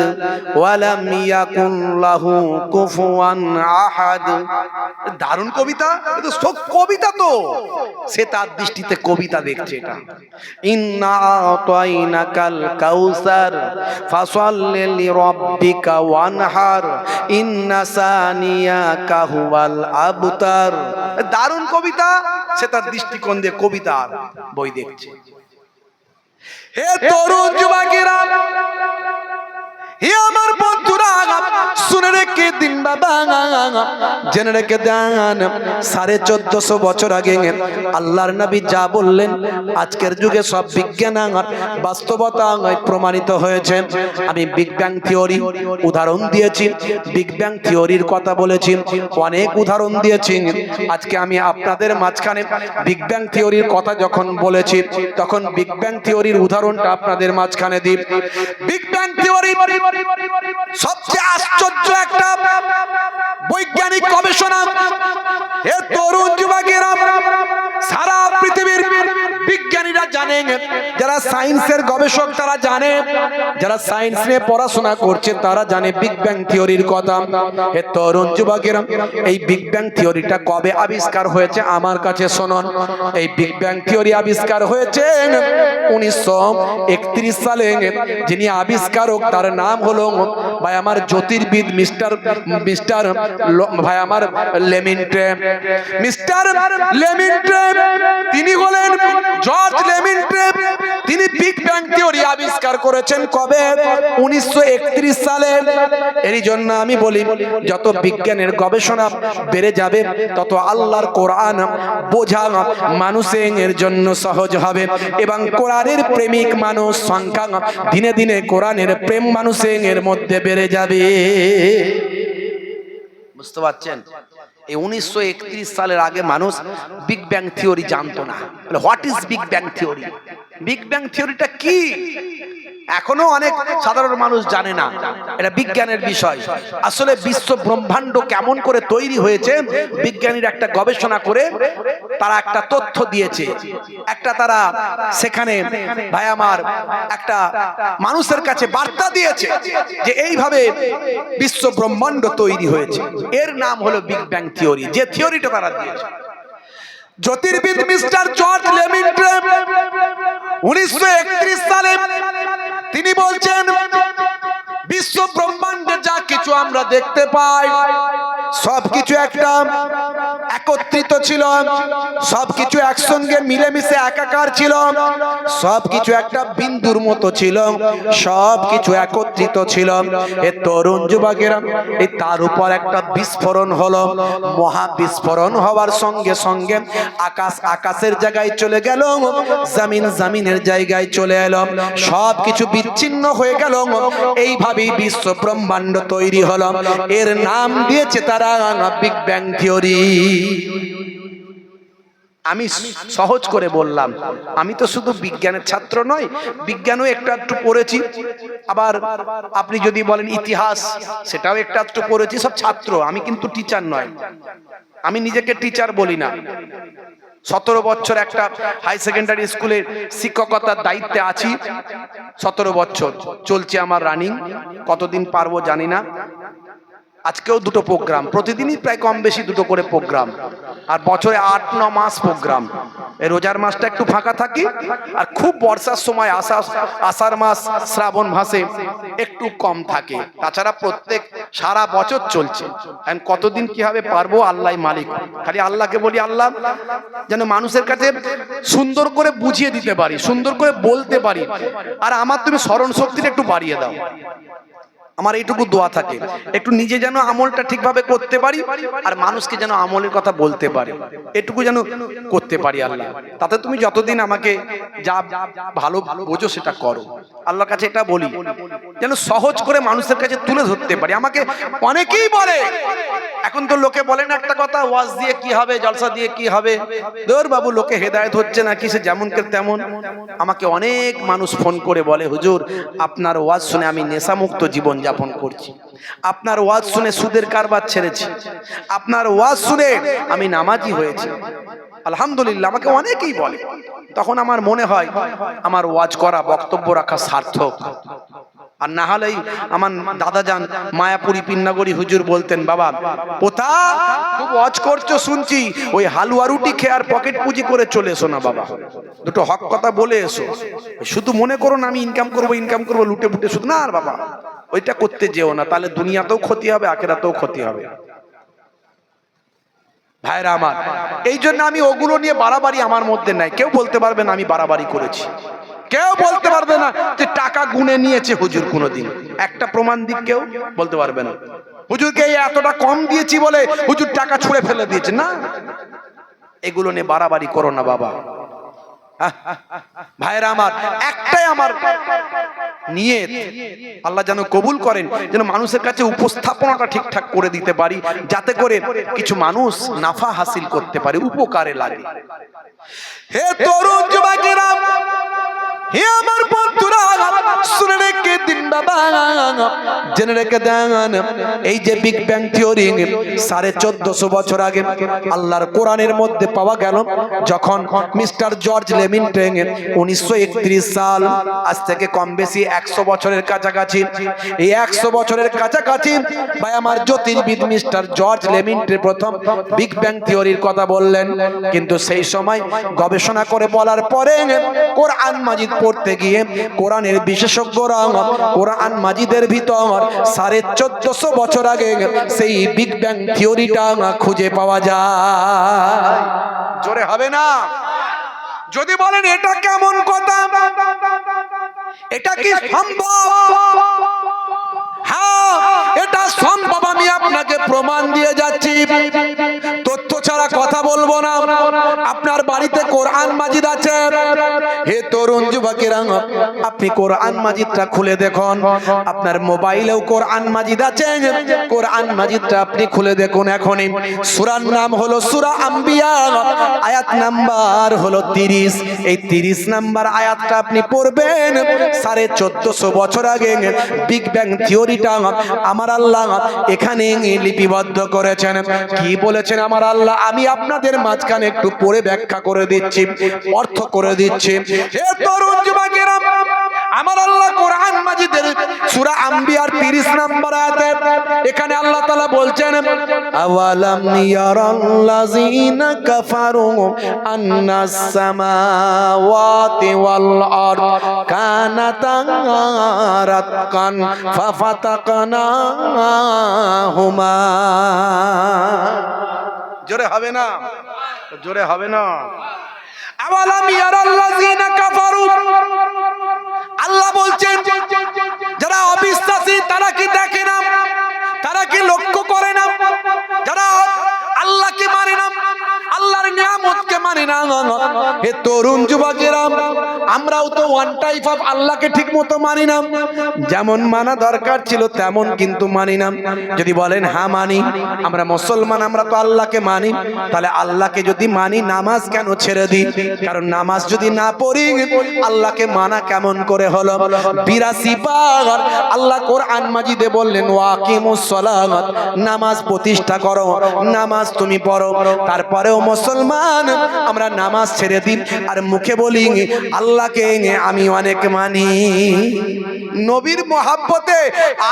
[SPEAKER 1] ওয়া লাম ইয়াকুন লাহু কুফুয়ান আহাদ। দারুণ কবিতা। এটা সব কবিতা তো, সে তার দৃষ্টিতে কবিতা দেখছে। এটা ইন্না আতাইনাকাল কাউসার ফাসাল্লি লিরাব্বিকা ওয়ানহার ইন্না সানিয়াকা হুয়াল আবতার। দারুণ কবিতা। সে তার দৃষ্টিকোণ দিয়ে কবিতার বই দেখছে। হে তরুণ যুবকেরা, হে আমার বন্ধুরা, শুনে রেখে দিন বাবা, জেনে রেখে দেন। 1450 বছর আগে আল্লাহর নবী যা বললেন, আজকের যুগে সব বিজ্ঞান বাস্তবতা প্রমাণিত হয়েছে। আমি বিগ ব্যাং থিওরি উদাহরণ দিয়েছি, বিগ ব্যাং থিওরির কথা বলেছি, অনেক উদাহরণ দিয়েছি। আজকে আমি আপনাদের মাঝখানে বিগ ব্যাং থিওরির কথা যখন বলেছি, তখন বিগ ব্যাং থিওরির উদাহরণটা আপনাদের মাঝখানে দিই। বিগ ব্যাং থিওরি সবচেয়ে আশ্চর্য একটা বৈজ্ঞানিক গবেষণা। হে তরুণ যুবকেরা, সারা পৃথিবীর বিজ্ঞানীরা জানেন, যারা সায়েন্সের গবেষক তারা জানে, যারা সায়েন্স নিয়ে পড়াশোনা করছে তারা জানে বিগ ব্যাং থিওরির কথা। হে তরুণ যুবকেরা, এই বিগ ব্যাং থিওরিটা কবে আবিষ্কার হয়েছে আমার কাছে শুনুন। এই বিগ ব্যাং থিওরি আবিষ্কার হয়েছে 1931 সালে। যিনি আবিষ্কারক তার নাম হলো ভাই আমার জ্যোতির্বিদ মিস্টার ভাই আমার লেমিন্ট্রে। মিস্টার লেমিন্ট্রে তিনি হলেন জর্জ লেমিন্ট্রে। তিনি বিগ ব্যাং থিওরি আবিষ্কার করেছেন কবে? 1931 সালে। এরই জন্য আমি বলি, যত বিজ্ঞানের গবেষণা বেড়ে যাবে, তত আল্লাহর কোরআন বোঝা মানুষের জন্য সহজ হবে, এবং কোরআনের প্রেমিক মানুষ সংখ্যা দিনে দিনে কোরআনের প্রেম মানুষের মধ্যে বেড়ে যাবে। বুঝতে পারছেন? এই 1931 সালের আগে মানুষ বিগ ব্যাং থিওরি জানতো না। What is big bang theory? Big bang থিওরিটা কি এখনো অনেক সাধারণ মানুষ জানে না। এটা বিজ্ঞানের বিষয়। আসলে বিশ্ব ব্রহ্মাণ্ড কেমন করে তৈরি হয়েছে, বিজ্ঞানীরা একটা গবেষণা করে তারা একটা তথ্য দিয়েছে, একটা তারা সেখানে ভাই আমার একটা মানুষের কাছে বার্তা দিয়েছে যে এইভাবে বিশ্ব ব্রহ্মাণ্ড তৈরি হয়েছে। এর নাম হলো বিগ ব্যাং থিওরি। যে থিওরিটা তারা দিয়েছে, জ্যোতির্বিদ মিস্টার জর্জ লেমিন্ট্রে 1931 সালে তিনি বলছেন, বিশ্ব ব্রহ্মাণ্ডে যা কিছু আমরা দেখতে পাই, সবকিছু একটা একত্রিত ছিল, সবকিছু একসঙ্গে মিলেমিশে একাকার ছিল, সবকিছু একটা বিন্দুর মতো ছিল, সবকিছু একত্রিত ছিল। এ তরুণ যুবকেরা এই তার উপর একটা বিস্ফোরণ হলো। মহা বিস্ফোরণ হওয়ার সঙ্গে সঙ্গে আকাশ আকাশের জায়গায় চলে গেল, জমিন জমিনের জায়গায় চলে এলো, সবকিছু বিচ্ছিন্ন হয়ে গেল। এইভাবেই বিশ্ব ব্রহ্মাণ্ড তৈরি হলো। এর নাম দিয়েছে তারা বিগ ব্যাং থিওরি। আমি সহজ করে বললাম, আমি তো শুধু বিজ্ঞানের ছাত্র নই, বিজ্ঞানও একটু একটু পড়েছি, আবার আপনি যদি বলেন ইতিহাস সেটাও একটু একটু পড়েছি, সব ছাত্র, আমি কিন্তু টিচার নয়, আমি নিজেকে টিচার বলি না। 17 বছর একটা হাই সেকেন্ডারি স্কুলের শিক্ষকতার দায়িত্বে আছি, 17 বছর চলছে আমার রানিং, কতদিন পারবো জানি না। আজকেও দুটো প্রোগ্রাম, প্রতিদিনই প্রায় কম বেশি দুটো করে প্রোগ্রাম, আর বছরে 8-9 মাস প্রোগ্রাম। এই রোজার মাসটা একটু ফাঁকা থাকি, আর খুব বর্ষার সময় আষাঢ় মাস শ্রাবণ মাসে একটু কম থাকে, তাছাড়া প্রত্যেক সারা বছর চলছে। এখন কতদিন কিভাবে পারবো আল্লাহ মালিক। খালি আল্লাহকে বলি, আল্লাহ যেন মানুষের কাছে সুন্দর করে বুঝিয়ে দিতে পারি, সুন্দর করে বলতে পারি, আর আমার তুমি স্মরণ শক্তিটা একটু বাড়িয়ে দাও। আমার এইটুকু দোয়া থাকে, একটু নিজে যেন আমলটা ঠিকভাবে করতে পারি, আর মানুষকে যেন আমলের কথা বলতে পারি, এটুকু যেন করতে পারি আল্লাহ। তাতে তুমি যতদিন আমাকে যা ভালো বোঝো সেটা করো। আল্লাহর কাছে এটা বলি যেন সহজ করে মানুষের কাছে তুলে ধরতে পারি। আমাকে অনেকেই বলে, এখন তো লোকে বলে না একটা কথা, ওয়াজ দিয়ে কি হবে, জলসা দিয়ে কি হবে, ধর বাবু লোকে হেদায়েত হচ্ছে না, কি সে যেমনকে তেমন। আমাকে অনেক মানুষ ফোন করে বলে, হুজুর আপনার ওয়াজ শুনে আমি নেশামুক্ত জীবন যাপন করছি, আপনার ওয়াজ শুনে সুদের কারবার ছেড়েছি, আপনার ওয়াজ শুনে আমি নামাজি হয়েছি। আলহামদুলিল্লাহ, আমাকে অনেকেই বলে। তখন আমার মনে হয় আমার ওয়াজ করা, বক্তব্য রাখা সার্থক। আর না হলেই আমার দাদা যান মায়াপুরি পিন্নাগরি হুজুর বলতেন, বাবা পোতা খুব ওয়াজ করছো শুনছি, ওই হালুয়া রুটি খেয়ে আর পকেট পুঁজি করে চলে এসো না বাবা, দুটো হক কথা বলে এসো। শুধু মনে করো না আমি ইনকাম করবো লুটে ফুটে, শুধু না, আর বাবা ওইটা করতে যেও না, তাহলে দুনিয়াতেও ক্ষতি হবে, আখিরাতেও ক্ষতি হবে। ভাইরা আমার, এই জন্য আমি ওগুলো নিয়ে বাড়াবাড়ি আমার মধ্যে নাই। কেউ বলতে পারবে না আমি বাড়াবাড়ি করেছি, কেউ বলতে পারবে না যে টাকা গুনে নিয়েছে হুজুর, কোনোদিন একটা প্রমাণ দিক কেউ বলতে পারবে না। হুজুরকে এতটা কম দিয়েছি বলে হুজুর টাকা ছুঁড়ে ফেলে দিয়েছে, না, এগুলো নিয়ে বাড়াবাড়ি করো না বাবা। ভাইরা আমার, একটাই আমার নিয়ত, আল্লাহ যেন কবুল করেন, যেন মানুষের কাছে উপস্থাপনাটা ঠিকঠাক করে দিতে পারি, যাতে করে কিছু মানুষ নাফা হাসিল করতে পারে, উপকারে লাগে। হে তরুণ যুবকেরা, হে আমার বন্ধুরা, শুনে রেখে দিন বাবা, জেনে রেখে দেন, এই যে বিগ ব্যাং থিওরি 1450 বছর আগে আল্লাহর কোরআনের মধ্যে পাওয়া গেল, যখন মিস্টার জর্জ লেমিন্টন 1931 সাল, আজ থেকে কম বেশি 100 বছরের কাছাকাছি, এই 100 বছরের কাছাকাছি ভাই আমার জ্যোতির্বিদ মিস্টার জর্জ লেমিন্টন প্রথম বিগ ব্যাং থিওরির কথা বললেন। কিন্তু সেই সময় গবেষণা করে বলার পরে কোরআন মাজিদ পড়তে গিয়ে কোরআনের বিশেষজ্ঞরা কোরআন মাজিদের ভিতর 1450 বছর আগে সেই বিগ ব্যাং থিওরিটা খুঁজে পাওয়া যায়। জোরে হবে না যদি বলেন এটা কেমন কথা, এটা কি সম্ভব? হ্যাঁ, এটা সম্ভব, আমি আপনাকে প্রমাণ দিয়ে যাচ্ছি। তথ্য ছাড়া কথা বলবো না। আপনার বাড়িতে কোরআন মাজিদ আছে, হে তরুণ যুবকেরা, আপনি কোরআন মাজিদটা খুলে দেখুন। আপনার মোবাইলেও কোরআন মাজিদ আছে, কোরআন মাজিদটা আপনি খুলে দেখুন এখনই। সূরার নাম হলো সূরা আম্বিয়া, আয়াত নাম্বার হলো 30। এই 30 নাম্বার আয়াতটা আপনি পড়বেন। 1450 বছর আগে বিগ ব্যাং থিওরিটা আমার আল্লাহ এখানে লিপিবদ্ধ করেছেন। কি বলেছেন আমার আল্লাহ, আমি আপনাদের মাঝখানে একটু পড়ে ব্যাখ্যা করে দিচ্ছি, অর্থ করে দিচ্ছি। হে তরুণ যুবকেরা, আমার আল্লাহ কোরআন মাজিদের সূরা আম্বিয়ার 30 নম্বর আয়াতে এখানে আল্লাহ তাআলা বলছেন আওয়ালাম ইয়ারাল্লাযিনা কাফারু আন্নাস সামাওয়াতি ওয়াল আরদ কানাতা রাতকান ফাফাতাকনাহুমা। জোরে হবে না, জোরে হবে না। আওয়ালাম ইয়ারাল্লাযিনা কাফারু, আল্লাহ বলছেন যারা অবিশ্বাসী তারা কি দেখে না, তারা কি লক্ষ্য করে না, যারা আল্লাহকে মানে না, আল্লাহর নিয়ামতকে মানে না। হে তরুণ যুবকেরা, আমরাও তো ওয়ান টাইপ অফ আল্লাহকে ঠিক মতো মানি না, যেমন মানা দরকার ছিল তেমন কিন্তু মানি না। যদি বলেন হ্যাঁ মানি, আমরা মুসলমান, আমরা তো আল্লাহকে মানি, তাহলে আল্লাহকে যদি মানি নামাজ কেন ছেড়ে দিই? কারণ নামাজ যদি না পড়ি আল্লাহকে মানা কেমন করে হলো? 82 বার আল্লাহ কোরআন মাজিদে বললেন ওয়াকিমুস সালাত, নামাজ প্রতিষ্ঠা করো, নামাজ তুমি পড়ো। তারপরেও মুসলমান আমরা নামাজ ছেড়ে দিই আর মুখে বলি আল্লাহকে আমি অনেক মানি। নবীর মহাব্বতে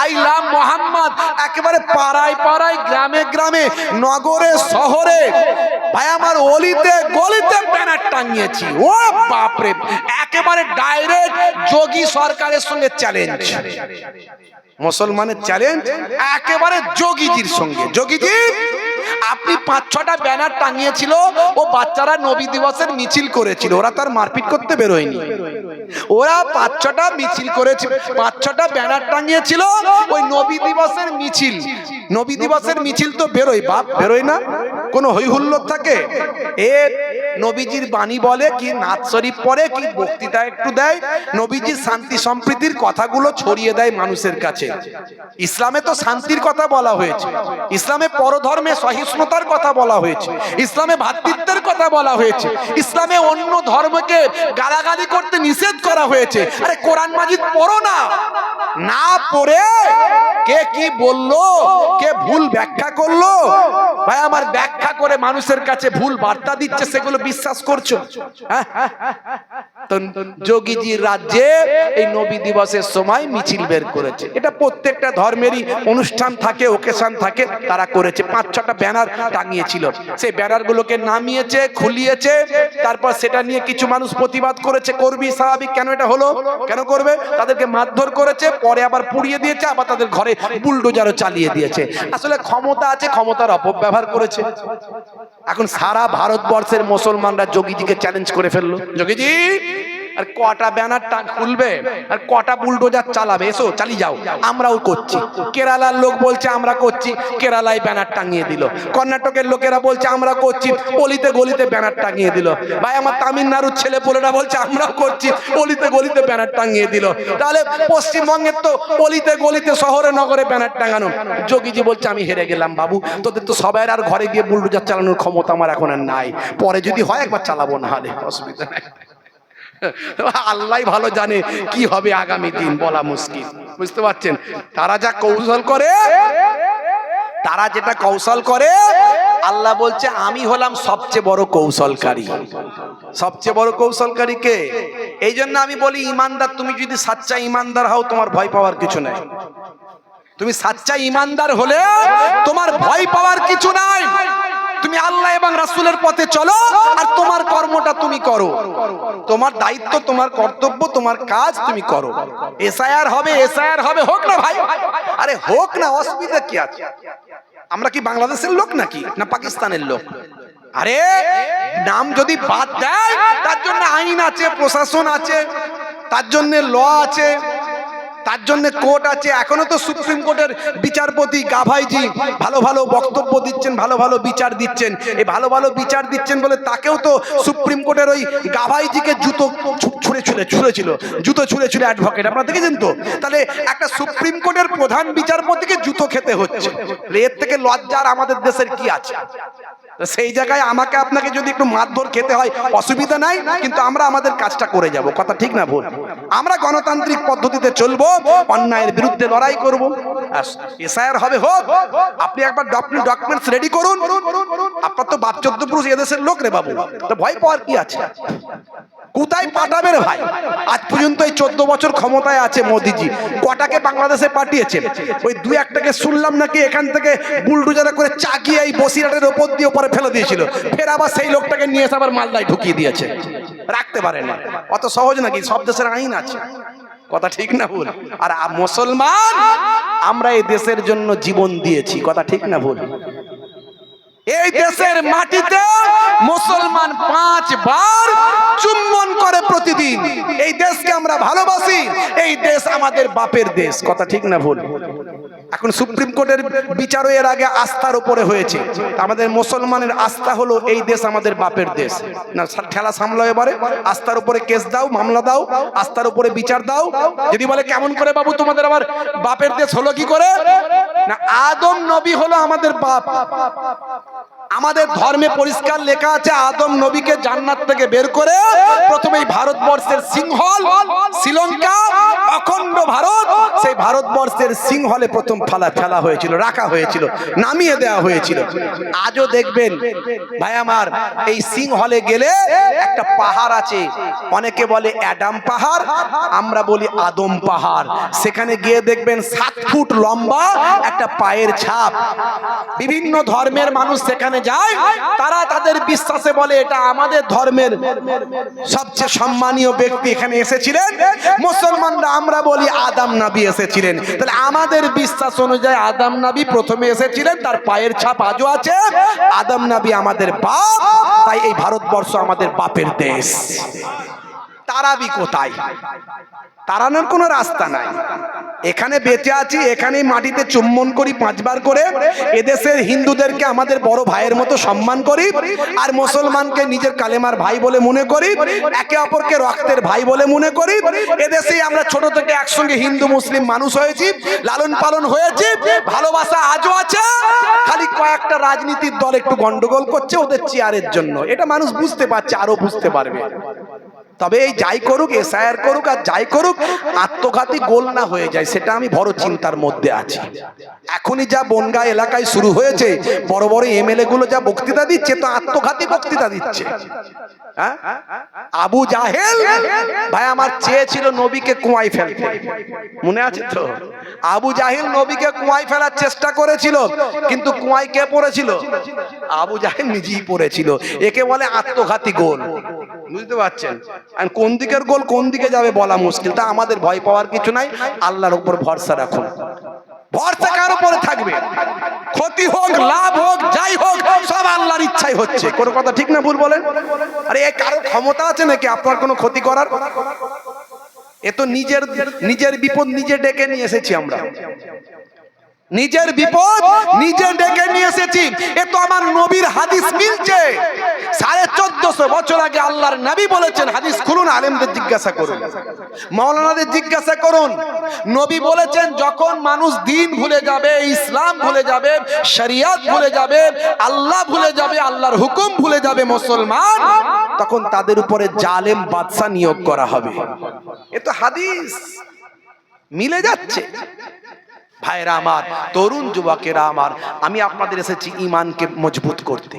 [SPEAKER 1] আই লাভ মোহাম্মদ একেবারে পাড়ায় পাড়ায়, গ্রামে গ্রামে, নগরে শহরে, ভাই আমার অলিতে গলিতে ব্যানার টাঙিয়েছি। ও বাপরে, একেবারে ডাইরেক্ট যোগী সরকারের সঙ্গে চ্যালেঞ্জ, মুসলমানের চ্যালেঞ্জ একেবারে যোগীজির সঙ্গে। যোগীজি আপনি 5-6টা ব্যানার টাঙিয়েছিল, ও বাচ্চারা নবী দিবসের মিছিল করেছিল, ওরা তার মারপিট করতে বেরোয়নি, ওরা 5-6টা মিছিল করেছিল, 5-6টা ব্যানার টাঙিয়েছিল, ওই নবী দিবসের মিছিল। নবী দিবসের মিছিল তো বেরোয়, বাপ বেরোয় না, কোনো হই হুল্লোড় থাকে? এ নবীজির বাণী বলে কি, নাত শরীফ পড়ে কি, বক্তৃতা একটু দেয়, নবীজির শান্তি সম্প্রীতির কথাগুলো ছড়িয়ে দেয় মানুষের কাছে। ইসলামে তো শান্তির কথা বলা হয়েছে, ইসলামে পরধর্মে সহিষ্ণুতার কথা বলা হয়েছে, ইসলামে ভ্রাতৃত্বের কথা বলা হয়েছে, ইসলামে অন্য ধর্মকে গালাগালি করতে নিষেধ করা হয়েছে। আরে কোরআন মাজিদ পড়ো না, না পড়ে কে কি বললো, কে ভুল ব্যাখ্যা করলো, ভাই আমার ব্যাখ্যা করে মানুষের কাছে ভুল বার্তা দিচ্ছে, সেগুলো বিশ্বাস করছো? যোগীজির রাজ্যে এই নবী দিবসের সময় মিছিল বের করেছে। এটা প্রত্যেকটা ধর্মেরই অনুষ্ঠান থাকে, ওকেশন থাকে, তারা করেছে। 5-6টা ব্যানার টাঙিয়েছিল, সেই ব্যানারগুলোকে নামিয়েছে, খুলিয়েছে, তারপর সেটা নিয়ে কিছু মানুষ প্রতিবাদ করেছে, করবি স্বাভাবিক, কেন এটা হলো, কেন করবে, তাদেরকে মারধর করেছে, পরে আবার পুড়িয়ে দিয়েছে, আবার তাদের ঘরে বুলডোজারও চালিয়ে দিয়েছে। আসলে ক্ষমতা আছে, ক্ষমতার অপব্যবহার করেছে। এখন সারা ভারতবর্ষের মুসলমানরা যোগীজিকে চ্যালেঞ্জ করে ফেললো, যোগীজি আর কটা ব্যানারটা খুলবে আর কটা বুলডোজার চালাবে, এসো চালিয়ে যাও, আমরাও করছি। কেরালার লোক বলছে আমরা করছি, কেরালায় ব্যানার টাঙিয়ে দিল। কর্ণাটকের লোকেরা বলছে আমরা করছি, অলিতে গলিতে ব্যানার টাঙিয়ে দিল। ভাই আমার তামিলনাড়ুর ছেলে পোলেরা বলছে আমরাও করছি, অলিতে গলিতে ব্যানার টাঙিয়ে দিল। তাহলে পশ্চিমবঙ্গের তো অলিতে গলিতে, শহরে নগরে ব্যানার টাঙানো। যোগীজি বলছে আমি হেরে গেলাম বাবু, তোদের তো সবাই আর ঘরে গিয়ে বুলডোজার চালানোর ক্ষমতা আমার এখন আর নাই, পরে যদি হয় একবার চালাবো, না হলে অসুবিধা নাই। আল্লাহ ভালো জানে কি হবে আগামী দিন, বলা মুশকিল, বুঝতে পারছেন? তারা যা কৌশল করে, তারা যেটা কৌশল করে, আল্লাহ বলছে আমি হলাম সবচেয়ে বড় কৌশলকারী। সবচেয়ে বড় কৌশলকারী কে? এই জন্য আমি বলি ইমানদার, তুমি যদি সাচ্চা ইমানদার হও তোমার ভয় পাওয়ার কিছু নাই। তুমি সাচ্চা ইমানদার হলে তোমার ভয় পাওয়ার কিছু নাই। তুমি আল্লাহ এবং রাসূলের পথে চলো আর তোমার কর্মটা তুমি করো, তোমার দায়িত্ব, তোমার কর্তব্য, তোমার কাজ তুমি করো। এসআইআর হবে, এসআইআর হবে, হোক না ভাই, আরে হোক না, অসুবিধা কি আছে? আমরা কি বাংলাদেশের লোক নাকি, না পাকিস্তানের লোক? আরে নাম যদি বাদ দেয় তার জন্য আইন আছে, প্রশাসন আছে, তার জন্য ল আছে, তার জন্য কোর্ট আছে। এখনো তো সুপ্রিম কোর্টের বিচারপতি গাভাইজি ভালো ভালো বক্তব্য দিচ্ছেন, ভালো ভালো বিচার দিচ্ছেন। এই ভালো ভালো বিচার দিচ্ছেন বলে তাকেও তো সুপ্রিম কোর্টের ওই গাভাইজিকে জুতো ছুঁড়েছিল, জুতো ছুঁড়েছিল অ্যাডভোকেট, আপনারা দেখেছেন তো? তাহলে একটা সুপ্রিম কোর্টের প্রধান বিচারপতিকে জুতো খেতে হচ্ছে, এর থেকে লজ্জার আমাদের দেশের কি আছে? সেই জায়গায় আমাকে আপনাকে যদি একটু মারধর খেতে হয় অসুবিধা নাই, কিন্তু আমরা আমাদের কাজটা করে যাব। কথা ঠিক না ভুল? আমরা গণতান্ত্রিক পদ্ধতিতে চলবো, অন্যায়ের বিরুদ্ধে লড়াই করব। এসআইআর হবে, হোক। আপনি একবার ডকুমেন্টস রেডি করুন। আপনার তো বাপ 14 পুরুষ এদেশের লোক রে বাবু, তো ভয় পাওয়ার কি আছে? কোথায় পাঠাবে রে ভাই? আজ পর্যন্ত এই 14 বছর ক্ষমতায় আছে মোদিজি, কটাকে বাংলাদেশে পাঠিয়েছেন? ওই দু একটাকে শুনলাম নাকি এখান থেকে বুলডোজারে করে চাকিয়ে এই বসিরহাটের ওপর দিয়ে ওপরে ফেলে দিয়েছিল, ফের আবার সেই লোকটাকে নিয়ে এসে আবার মালদায় ঢুকিয়ে দিয়েছে। রাখতে পারে না, অত সহজ নাকি? সব দেশের আইন আছে, কথা ঠিক না ভুল? আর মুসলমান আমরা এই দেশের জন্য জীবন দিয়েছি, কথা ঠিক না ভুল? এই দেশের মাটিতে মুসলমান 5 বার চুম্বন করে প্রতিদিন। এই দেশকে আমরা ভালোবাসি, এই দেশ আমাদের বাপের দেশ, কথা ঠিক না ভুল? এখন সুপ্রিম কোর্টের বিচারও এর আগে আস্থার উপরে হয়েছে, আমাদের মুসলমানের আস্থা হলো এই দেশ আমাদের বাপের দেশ। না ঠেলা সামলাও, এবারে আস্থার উপরে কেস দাও, মামলা দাও, আস্থার উপরে বিচার দাও। যদি বলে কেমন করে বাবু তোমাদের আবার বাপের দেশ হলো কি করে? না, আদম নবী হলো আমাদের বাপ। আমাদের ধর্মে পরিষ্কার লেখা আছে, আদম নবীকে জান্নাত থেকে বের করে প্রথমে ভারতবর্ষের সিংহল শ্রীলঙ্কা অখণ্ড ভারত, সেই ভারতবর্ষের সিংহলে প্রথম ফেলা হয়েছিল, রাখা হয়েছিল, নামিয়ে দেওয়া হয়েছিল। আজও দেখবেন ভাই আমার, এই সিংহলে গেলে একটা পাহাড় আছে, অনেকে বলে অ্যাডাম পাহাড়, আমরা বলি আদম পাহাড়। সেখানে গিয়ে দেখবেন 7 ফুট লম্বা একটা পায়ের ছাপ। বিভিন্ন ধর্মের মানুষ সেখানে যায়, তারা তাদের বিশ্বাসে বলে এটা আমাদের ধর্মের সবচেয়ে সম্মানীয় ব্যক্তি এখানে এসেছিলেন। মুসলমানরা আমরা বলি আদম নবী এসেছিলেন। তাহলে আমাদের বিশ্বাস অনুযায়ী আদম নবী প্রথমে এসেছিলেন, তার পায়ের ছাপ আজও আছে। আদম নবী আমাদের বাপ, তাই এই ভারতবর্ষ আমাদের বাপের দেশ। তারাবি কোথায়? তাড়ানোর কোনো রাস্তা নাই। এখানে বেঁচে আছি, এখানে মাটিতে চুম্বন করি 5 বার করে। এদেশের হিন্দুদেরকে আমাদের বড় ভাইয়ের মতো সম্মান করি, আর মুসলমানকে নিজের কালেমার ভাই বলে মনে করি, একে অপরকে রক্তের ভাই বলে মনে করি। এদেশেই আমরা ছোট থেকে একসঙ্গে হিন্দু মুসলিম মানুষ হয়েছি, লালন পালন হয়েছি, ভালোবাসা আজও আছে। খালি কয়েকটা রাজনীতির দল একটু গন্ডগোল করছে ওদের চেয়ারের জন্য, এটা মানুষ বুঝতে পারছে, আরো বুঝতে পারবে। তবে এই যাই করুক, এসআইআর করুক আর যাই করুক, আত্মঘাতী গোল না হয়ে যায়, সেটা আমি বড় চিন্তার মধ্যে আছি। এখনই যা বনগাঁ এলাকায় শুরু হয়েছে, বড় বড় এমএলএ গুলো যা বক্তৃতা দিচ্ছে, তো আত্মঘাতী বক্তৃতা দিচ্ছে। আবু জাহেল ভাই আমার চেয়েছিল নবীকে কুয়ায় ফেলতে, মনে আছে তো? আবু জাহেল নবীকে কুয়ায় ফেলার চেষ্টা করেছিল, কিন্তু কুয়ায় কে পড়েছিল? আবু জাহেল নিজেই পড়েছিল। একে বলে আত্মঘাতী গোল, বুঝতে পারছেন? আর কোন দিকের গোল কোন দিকে যাবে বলা মুশকিল। তা আমাদের ভয় পাওয়ার কিছু নাই, আল্লাহর উপর ভরসা রাখুন। ভরসা কার উপরে থাকবে? ক্ষতি হোক লাভ হোক যাই হোক, সব আল্লাহর ইচ্ছাই হচ্ছে। কোনো কথা ঠিক না ভুল বলেন? আরে এ কারো ক্ষমতা আছে নাকি আপনার কোনো ক্ষতি করার? এ তো নিজের বিপদ নিজে ডেকে নিয়ে এসেছি আমরা, নিজের বিপদ নিজে ডেকে নিয়ে এসেছি। এ তো আমার নবীর হাদিস মিলছে। 1450 বছর আগে আল্লাহর নবী বলেছেন, হাদিস খুলুন, আলেমদের জিজ্ঞাসা করুন, মাওলানাদের জিজ্ঞাসা করুন। নবী বলেছেন যখন মানুষ দিন ভুলে যাবে, ইসলাম ভুলে যাবে, শরিয়ত ভুলে যাবে, আল্লাহ ভুলে যাবে, আল্লাহর হুকুম ভুলে যাবে মুসলমান, তখন তাদের উপরে জালেম বাদশা নিয়োগ করা হবে। এ তো হাদিস মিলে যাচ্ছে। ভাইরা আমার, তরুণ যুবকেরা আমার, আমি আপনাদের এসেছি ইমানকে মজবুত করতে,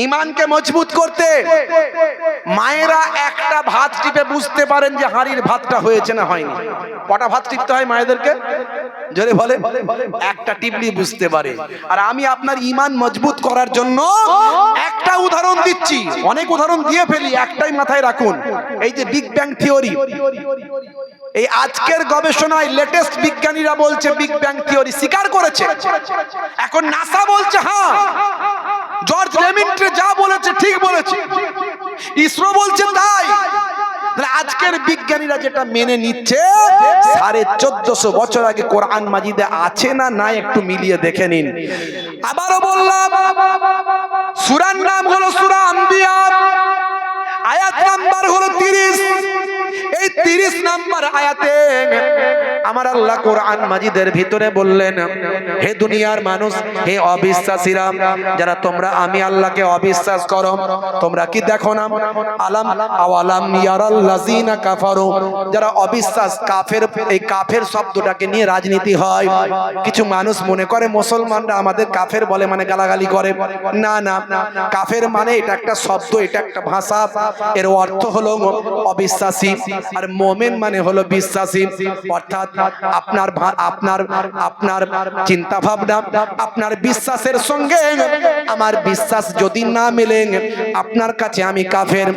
[SPEAKER 1] ইমানকে মজবুত করতে। মায়েরা একটা ভাত টিপে বুঝতে পারেন যে হাঁড়ির ভাতটা হয়েছে না হয়নি। কটা ভাত টিপতে হয় মায়েদেরকে? জোরে বলে। একটা টিপলি বুঝতে পারে। আর আমি আপনার ইমান মজবুত করার জন্য একটা উদাহরণ দিচ্ছি, অনেক উদাহরণ দিয়ে ফেলি, একটাই মাথায় রাখুন। এই যে বিগ ব্যাং থিওরি, এই আজকের গবেষণায় লেটেস্ট বিজ্ঞানীরা বলছে বিগ ব্যাং থিওরি স্বীকার করেছে। এখন নাসা বলছে হ্যাঁ, জর্জ লেমিন্ট্রে যা বলেছে ঠিক বলেছে, ইসরো বলছে তাই। আজকের বিজ্ঞানীরা যেটা মেনে নিচ্ছে, 1450 বছর আগে কোরআন মাজিদে আছে না নাই একটু মিলিয়ে দেখে নিন। আবারও বললাম, সূরার নাম হলো সূরা আম্বিয়া, আয়াত নাম্বার হলো 30। এই 30 নম্বর আয়াতে আমার আল্লাহ কোরআন মাজিদের ভিতরে বললেন, হে দুনিয়ার মানুষ, হে অবিশ্বাসীরা, যারা তোমরা আমি আল্লাহকে অবিশ্বাস করো, তোমরা কি দেখো না আলাম আওয়ালাম ইয়ারাল্লাযিনা কাফারু, যারা অবিশ্বাস কাফের, এই কাফের শব্দটাকে নিয়ে রাজনীতি হয়। কিছু মানুষ মনে করে মুসলমানরা আমাদের কাফের বলে মানে গালাগালি করে। না না, কাফের মানে এটা একটা শব্দ, এটা একটা ভাষা, এর অর্থ হলো অবিশ্বাসী, আর মুমিন মানে হলো বিশ্বাসী। অর্থাৎ আপনার আপনার আপনার চিন্তা ভাবনা, আপনার বিশ্বাসের সঙ্গে আমার বিশ্বাস যদি না মেলে, আপনার কাছে আমি কাফের,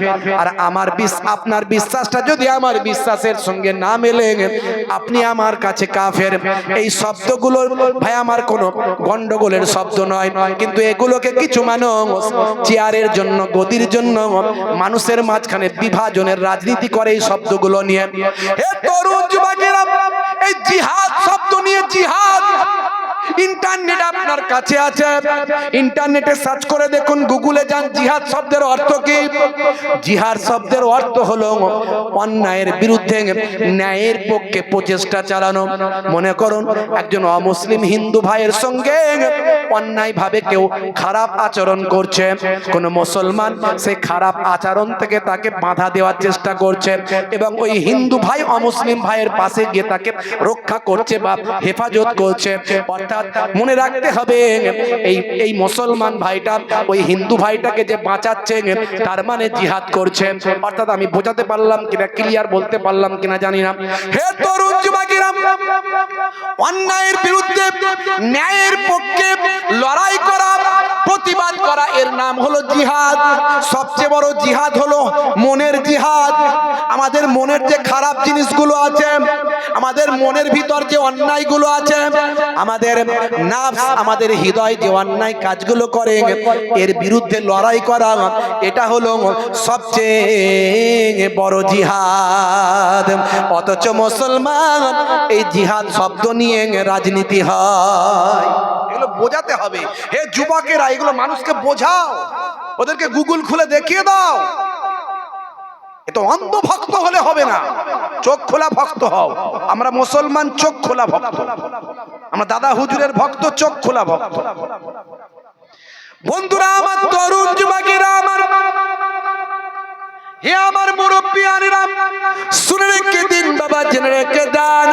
[SPEAKER 1] আর আমার আপনার বিশ্বাসটা যদি আমার বিশ্বাসের সঙ্গে না মেলে, আপনি আমার কাছে কাফের। এই শব্দগুলো ভাই আমার কোনো গন্ডগোলের শব্দ নয়, কিন্তু এগুলোকে কিছু মানুষ চেয়ারের জন্য, গদির জন্য মানুষের মাঝখানে বিভাজনের রাজনীতি করে এই শব্দগুলো নিয়ে। হে তরুণ যুবকেরা, এই জিহাদ শব্দ নিয়ে, জিহাদ ইন্টারনেট আপনার কাছে আছে, ইন্টারনেটে সার্চ করে দেখুন, গুগলে যান, জিহাদ শব্দের অর্থ কি? জিহাদ শব্দের অর্থ হলো অন্যায়ের বিরুদ্ধে ন্যায়ের পক্ষে প্রচেষ্টা চালানো। মনে করুন একজন অমুসলিম হিন্দু ভাইয়ের সঙ্গে অন্যায় ভাবে কেউ খারাপ আচরণ করছে, কোন মুসলমান সেই খারাপ আচরণ থেকে তাকে বাধা দেওয়ার চেষ্টা করছে, এবং ওই হিন্দু ভাই অমুসলিম ভাইয়ের পাশে গিয়ে তাকে রক্ষা করছে বা হেফাজত করছে। অর্থাৎ মনে রাখতে হবে, এই মুসলমান ভাইটা ওই হিন্দু ভাইটাকে যে বাঁচাচ্ছে, তার মানে জিহাদ করছে। অর্থাৎ আমি বোঝাতে পারলাম কিনা, ক্লিয়ার বলতে পারলাম কিনা জানি না। হে তরুণ যুবকেরা, অন্যায়ের বিরুদ্ধে ন্যায়ের পক্ষে লড়াই করা, প্রতিবাদ করা, এর নাম হলো জিহাদ। সবচেয়ে বড় জিহাদ হলো মনের জিহাদ। আমাদের মনের যে খারাপ জিনিসগুলো আছে, আমাদের মনের ভিতর যে অন্যায়গুলো আছে, আমাদের নাফস, আমাদের হৃদয় যে অন্যায় কাজগুলো করে, এর বিরুদ্ধে লড়াই করা, এটা হলো সবচেয়ে বড় জিহাদ। অথচ মুসলমান এই জিহাদ শব্দ নিয়ে রাজনীতি হয়। এগুলো বোঝাতে হবে। হে যুবকেরা, এগুলো মানুষকে বোঝাও, ওদেরকে গুগল খুলে দেখিয়ে দাও। এটা অন্ধ ভক্ত হলে হবে না, চোখ খোলা ভক্ত হও। আমরা মুসলমান চোখ খোলা ভক্ত, আমরা দাদা হুজুরের ভক্ত, চোখ খোলা ভক্ত। বন্ধুরা আমার, তরুণ যুবকেরা আমার, হে আমার মুরব্বিয়ানেরা, শুনে রেখে দিন বাবা, জেনে রেখে দেন।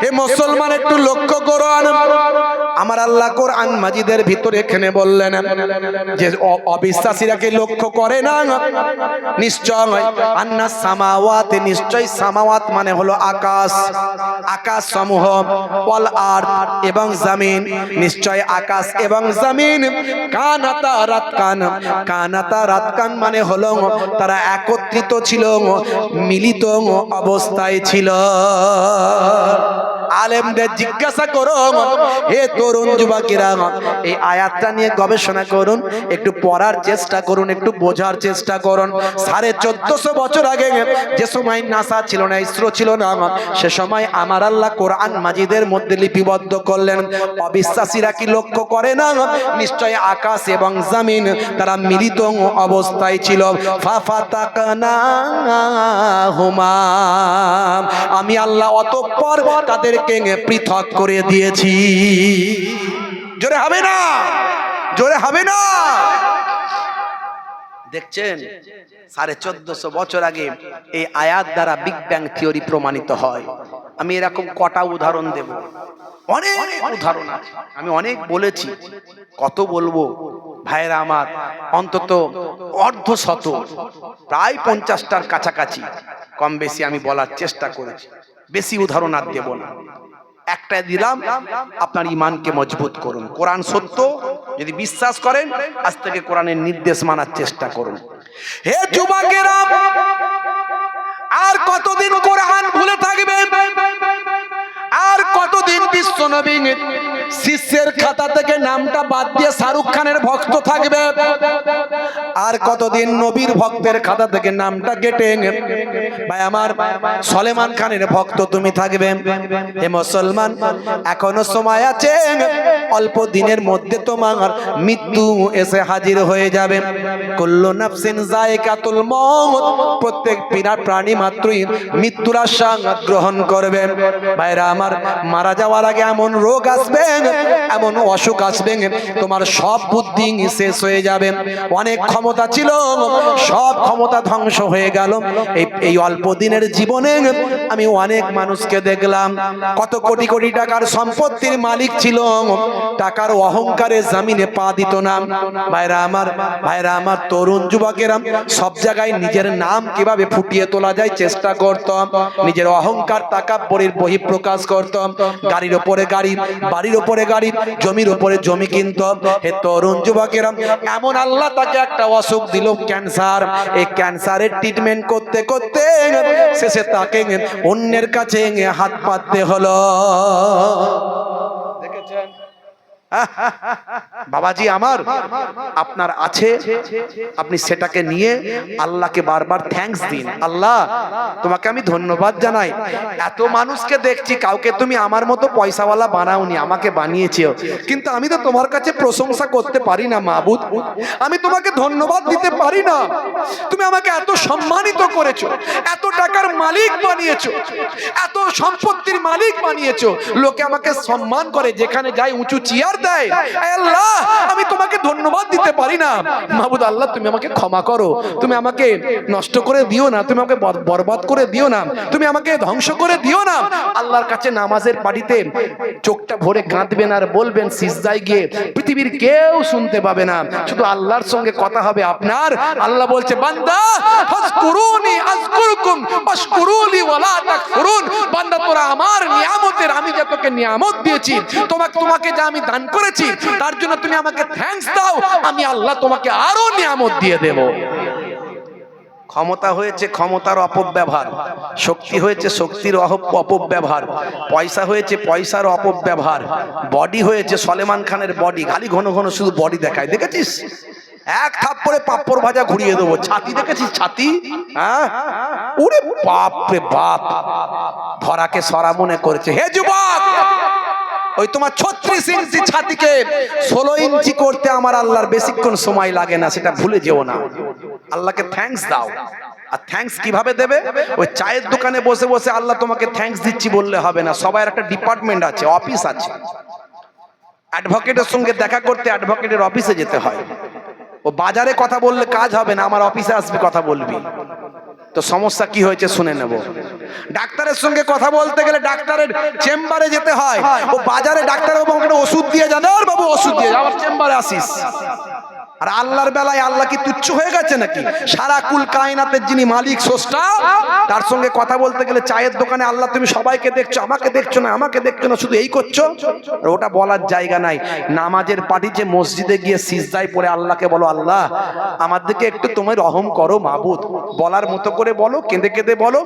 [SPEAKER 1] হে মুসলমান, একটু লক্ষ্য করুন, আমার আল্লাহ কোরআন মাজিদের ভিতরে এখানে বললেন যে অবিশ্বাসীরাকে লক্ষ্য করে না, নিশ্চয় আন্না সামাওয়াত, নিশ্চয় সামাওয়াত মানে হলো আকাশ, আকাশ সমূহ, ওয়াল আরদ এবং জমিন, নিশ্চয় আকাশ এবং জমিন, কানাতা রাতকান, কানাতা রাতকান মানে হলো তারা একত্রিত ছিল, মিলিত অবস্থায় ছিল। আলেমদের জিজ্ঞাসা করো, হে তরুণ যুবকেরা, এই আয়াতটা নিয়ে গবেষণা করুন, একটু পড়ার চেষ্টা করুন, একটু বোঝার চেষ্টা করুন। 1450 বছর আগে যে সময় নাসা ছিল না, ইসরো ছিল না, সে সময় আমার আল্লাহ কোরআন মাজিদের মধ্যে লিপিবদ্ধ করলেন, অবিশ্বাসীরা কি লক্ষ্য করে না, নিশ্চয় আকাশ এবং জমিন তারা মিলিত অবস্থায় ছিল। ফাফাতাকনাহুমা, আমি আল্লাহ অতঃপর তাদেরকে পৃথক করে দিয়েছি। জোরে হবে না, জোরে হবে না। দেখছেন 1450 বছর আগে এই আয়াত দ্বারা বিগ ব্যাং থিওরি প্রমাণিত হয়। আমি এরকম কটা উদাহরণ দেব, অনেক উদাহরণ আছে, আমি অনেক বলেছি, কত বলবো ভাইরা আমার, অন্তত অর্ধশত, প্রায় 50টার কাছাকাছি কম বেশি আমি বলার চেষ্টা করেছি। বেশি উদাহরণ আর দেব না, একটা দিলাম, আপনার ঈমানকে মজবুত করুন। কোরআন সত্য, যদি বিশ্বাস করেন আজ থেকে কোরআনের নির্দেশ মানার চেষ্টা করুন। হে যুবকেরা, আর কতদিন কোরআন ভুলে থাকবে? আর কতদিন বিশ্বনবী শিষ্যের খাতা থেকে নামটা বাদ দিয়ে শাহরুখ খানের ভক্ত থাকবে, আর কতদিন নবীর ভক্তের খাতা থেকে নামটা কেটে ভাই আমার সলেমান খানের ভক্ত তুমি থাকবে। হে মুসলমান, এখনো সময় আছে, অল্প দিনের মধ্যে তোমার মৃত্যু এসে হাজির হয়ে যাবে। কুল্লু নাফসিন যায়কাতুল মউত, প্রত্যেক প্রাণী মাত্রই মৃত্যুর আস্বাদ গ্রহণ করবে। ভাইরা আমার, মারা যাওয়ার আগে এমন রোগ আসবে, এমন অসুখ আসবে, তোমার সব বুদ্ধি শেষ হয়ে যাবে। অনেক ক্ষমতা ছিল, সব ক্ষমতা ধ্বংস হয়ে গেল। এই অল্প দিনের জীবনে আমি অনেক মানুষকে দেখলাম, কত কোটি কোটি টাকার সম্পত্তির মালিক ছিল, টাকার অহংকারে জমিনে পা দিত না। ভাইরা আমার তরুণ যুবকেরা সব জায়গায় নিজের নাম কিভাবে ফুটিয়ে তোলা যায় চেষ্টা করত, নিজের অহংকার তাকাব্বুরের বহিঃপ্রকাশ করত। গাড়ির উপরে গাড়ি, বাড়ির উপরে গাড়ি, জমির উপরে জমি কিনত। হে তরুণ যুবকেরা, এমন আল্লাহ তাকে একটা অসুখ দিল, ক্যান্সার। এই ক্যান্সারের ট্রিটমেন্ট করতে করতে শেষে তাকে অন্যের কাছে হাত পাততে হলো। দেখেছেন বাবাজি আমার, আপনার আছে, আপনি সেটাকে নিয়ে আল্লাহকে বারবার থ্যাঙ্কস দিন। আল্লাহ তোমাকে আমি ধন্যবাদ জানাই, এত মানুষকে দেখছি, কাউকে তুমি আমার মতো পয়সাওয়ালা বানাওনি, আমাকে বানিয়েছো, কিন্তু আমি তো তোমার কাছে প্রশংসা করতে পারি না মাবুদ, আমি তোমাকে ধন্যবাদ দিতে পারি না। তুমি আমাকে এত সম্মানিত করেছো, এত টাকার মালিক বানিয়েছো, এত সম্পত্তির মালিক বানিয়েছো, লোকে আমাকে সম্মান করে, যেখানে যাই উঁচু চেয়ার দেয়। আল্লাহ আমি তোমাকে ধন্যবাদ দিতে পারি না। মাবুদ আল্লাহ, তুমি আমাকে ক্ষমা করো, তুমি আমাকে নষ্ট করে দিও না, তুমি আমাকে বরবাদ করে দিও না, তুমি আমাকে ধ্বংস করে দিও না। আল্লাহর কাছে নামাজের পাটিতে চোখটা ভরে কাঁদবেন আর বলবেন সিজদায় গিয়ে, পৃথিবীর কেউ শুনতে পাবে না, শুধু আল্লাহর সঙ্গে কথা হবে আপনার। আল্লাহ বলছে, বান্দা ফাজকুরুনি আযকুরকুম ওয়াশকুরুলি ওয়ালা তাকফুরুন। বান্দা তোরা আমার নিয়ামতের, আমি যা তোকে নিয়ামত দিয়েছি, তোমাকে যা আমি দান করেছি, তার জন্য তুমি আমাকে থ্যাঙ্কস দাও, আমি আল্লাহ তোমাকে আরো নিয়ামত দিয়ে দেব। ক্ষমতা হয়েছে ক্ষমতার অপব্যবহার, শক্তি হয়েছে শক্তির অপব্যবহার, পয়সা হয়েছে পয়সার অপব্যবহার, বডি হয়েছে সলেমান খানের বডি, খালি ঘন ঘন শুধু বডি দেখায়। দেখেছিস, এক থাপ্পড়ে পাপ্পড় ভাজা ঘুরিয়ে দেবো। ছাতি দেখেছিস, ছাতি? হ্যাঁ, ওরে বাপ রে বাপ, ধরাকে সরা মনে করেছে। হে যুবক, ওই তোমার 36 ইঞ্চি ছাতিকে 16 ইঞ্চি করতে আমার আল্লাহর বেশিক্ষণ সময় লাগে না, সেটা ভুলে যেও না। আল্লাহকে থ্যাঙ্কস দাও। আর থ্যাঙ্কস কিভাবে দেবে? ওই চায়ের দোকানে বসে বসে আল্লাহ তোমাকে থ্যাঙ্কস দিচ্ছি বললে হবে না। সবার একটা ডিপার্টমেন্ট আছে, অফিস আছে। অ্যাডভোকেটের সঙ্গে দেখা করতে অ্যাডভোকেটের অফিসে যেতে হয়। ও বাজারে কথা বললে কাজ হবে না, আমার অফিসে আসবি কথা বলবি। তো সমস্যা কি হয়েছে শুনে নেব। ডাক্তারের সঙ্গে কথা বলতে গেলে ডাক্তারের চেম্বারে যেতে হয়। ও বাজারে ডাক্তারবাবু আমাকে ওষুধ দিয়ে যান, আর বাবু ওষুধ দিয়ে আমার চেম্বারে আসিস। আর আল্লাহর বেলায় আল্লাহ কি তুচ্ছ হয়ে গেছে নাকি? সারা কুল কায়নাতের যিনি মালিক স্রষ্টা, তার সঙ্গে কথা বলতে গেলে চায়ের দোকানে আল্লাহ তুমি সবাইকে দেখছো, আমাকে দেখছো না, আমাকে দেখছো না, শুধু এই করছো। ওটা বলার জায়গা নাই। নামাজের পাটিতে মসজিদে গিয়ে সিজদায় পড়ে আল্লাহকে বলো, আল্লাহ আমার দিকে একটু তুমি রহম করো মাবুদ। বলার মতো করে বলো, কেঁদে কেঁদে বলো,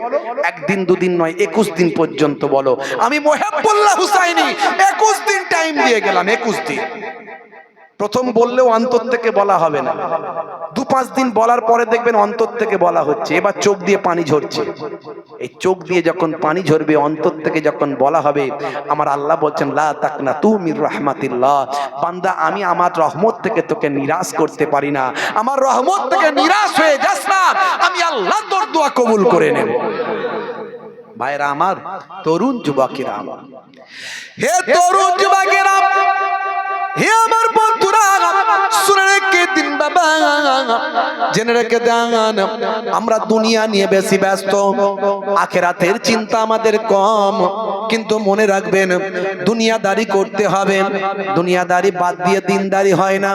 [SPEAKER 1] একদিন দুদিন নয় 21 দিন পর্যন্ত বলো। আমি মোহাব্বুল্লাহ হুসাইনি 21 দিন টাইম দিয়ে গেলাম, 21 দিন। প্রথম বললেও অন্তর থেকে বলা হবে না, 2-5 দিন বলার পরে দেখবেন অন্তর থেকে বলা হচ্ছে। এবার চোখ দিয়ে পানি ঝরছে। এই চোখ দিয়ে যখন পানি ঝরবে, অন্তর থেকে যখন বলা হবে, আমার আল্লাহ বলছেন লা তাকনাতু মির রাহমাতিল্লাহ, বান্দা আমি আমার রহমত থেকে তোকে নিরাশ করতে পারি না, আমার রহমত থেকে নিরাশ হয়ে যাস না, আমি আল্লাহ তোর দোয়া কবুল করে নেব। ভাইরা আমার, তরুণ যুবকেরা আমার, হে তরুণ যুবকেরা, হে আমার বন্ধুরা, শুনে রেখে দিন বাবা, জেনে রেখে দেন, আমরা দুনিয়া নিয়ে বেশি ব্যস্ত, আখিরাতের চিন্তা আমাদের কম। কিন্তু মনে রাখবেন, দুনিয়াদারি করতে হবে, দুনিয়াদারি বাদ দিয়ে দিনদারি হয় না।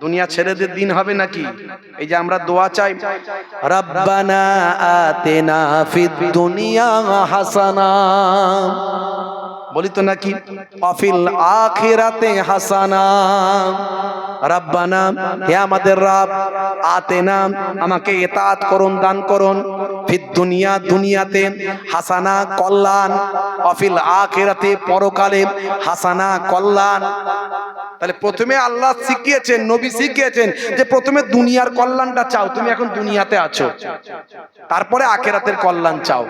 [SPEAKER 1] দুনিয়া ছেড়ে দিয়ে দিন হবে নাকি? এই যে আমরা দোয়া চাই, রব্বানা আতিনা ফিদ দুনিয়া হাসানা বলি তো নাকি, অফিল আখিরাতে হাসানা, রাব্বানা হে আমাদের রব, আতেনা আমাকে ইতাআত করুন, দান করুন, ফিদ দুনিয়া দুনিয়াতে হাসানা কল্যাণ, অফিল আখিরাতে পরকালে হাসানা কল্যাণ। তাহলে প্রথমে আল্লাহ শিখিয়েছেন, নবী শিখিয়েছেন যে প্রথমে দুনিয়ার কল্যাণটা চাও, তুমি এখন দুনিয়াতে আছো, তারপরে আখিরাতের কল্যাণ চাও।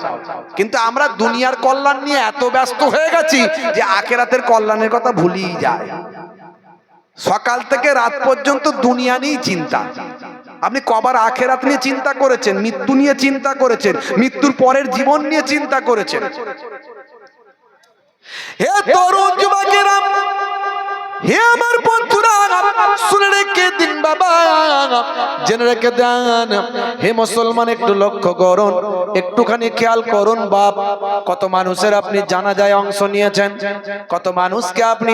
[SPEAKER 1] কিন্তু আমরা দুনিয়ার কল্যাণ নিয়ে এত ব্যস্ত হয়ে গেছি যে আখিরাতের কল্যাণের কথা ভুলিয়ে যায়। সকাল থেকে রাত পর্যন্ত দুনিয়া নিয়েই চিন্তা। আপনি কবার আখিরাত নিয়ে চিন্তা করেছেন? মৃত্যু নিয়ে চিন্তা করেছেন? মৃত্যুর পরের জীবন নিয়ে চিন্তা করেছেন? হে তরুণ যুবকেরা, হে আমার বন্ধুরা, শুনে রেখে দিন বাবা, জেনে রেখে দেন। হে মুসলমান, একটু লক্ষ্য করুন, একটুখানি খেয়াল করুন বাপ। কত মানুষের আপনি জানাজায় অংশ নিয়েছেন, কত মানুষকে আপনি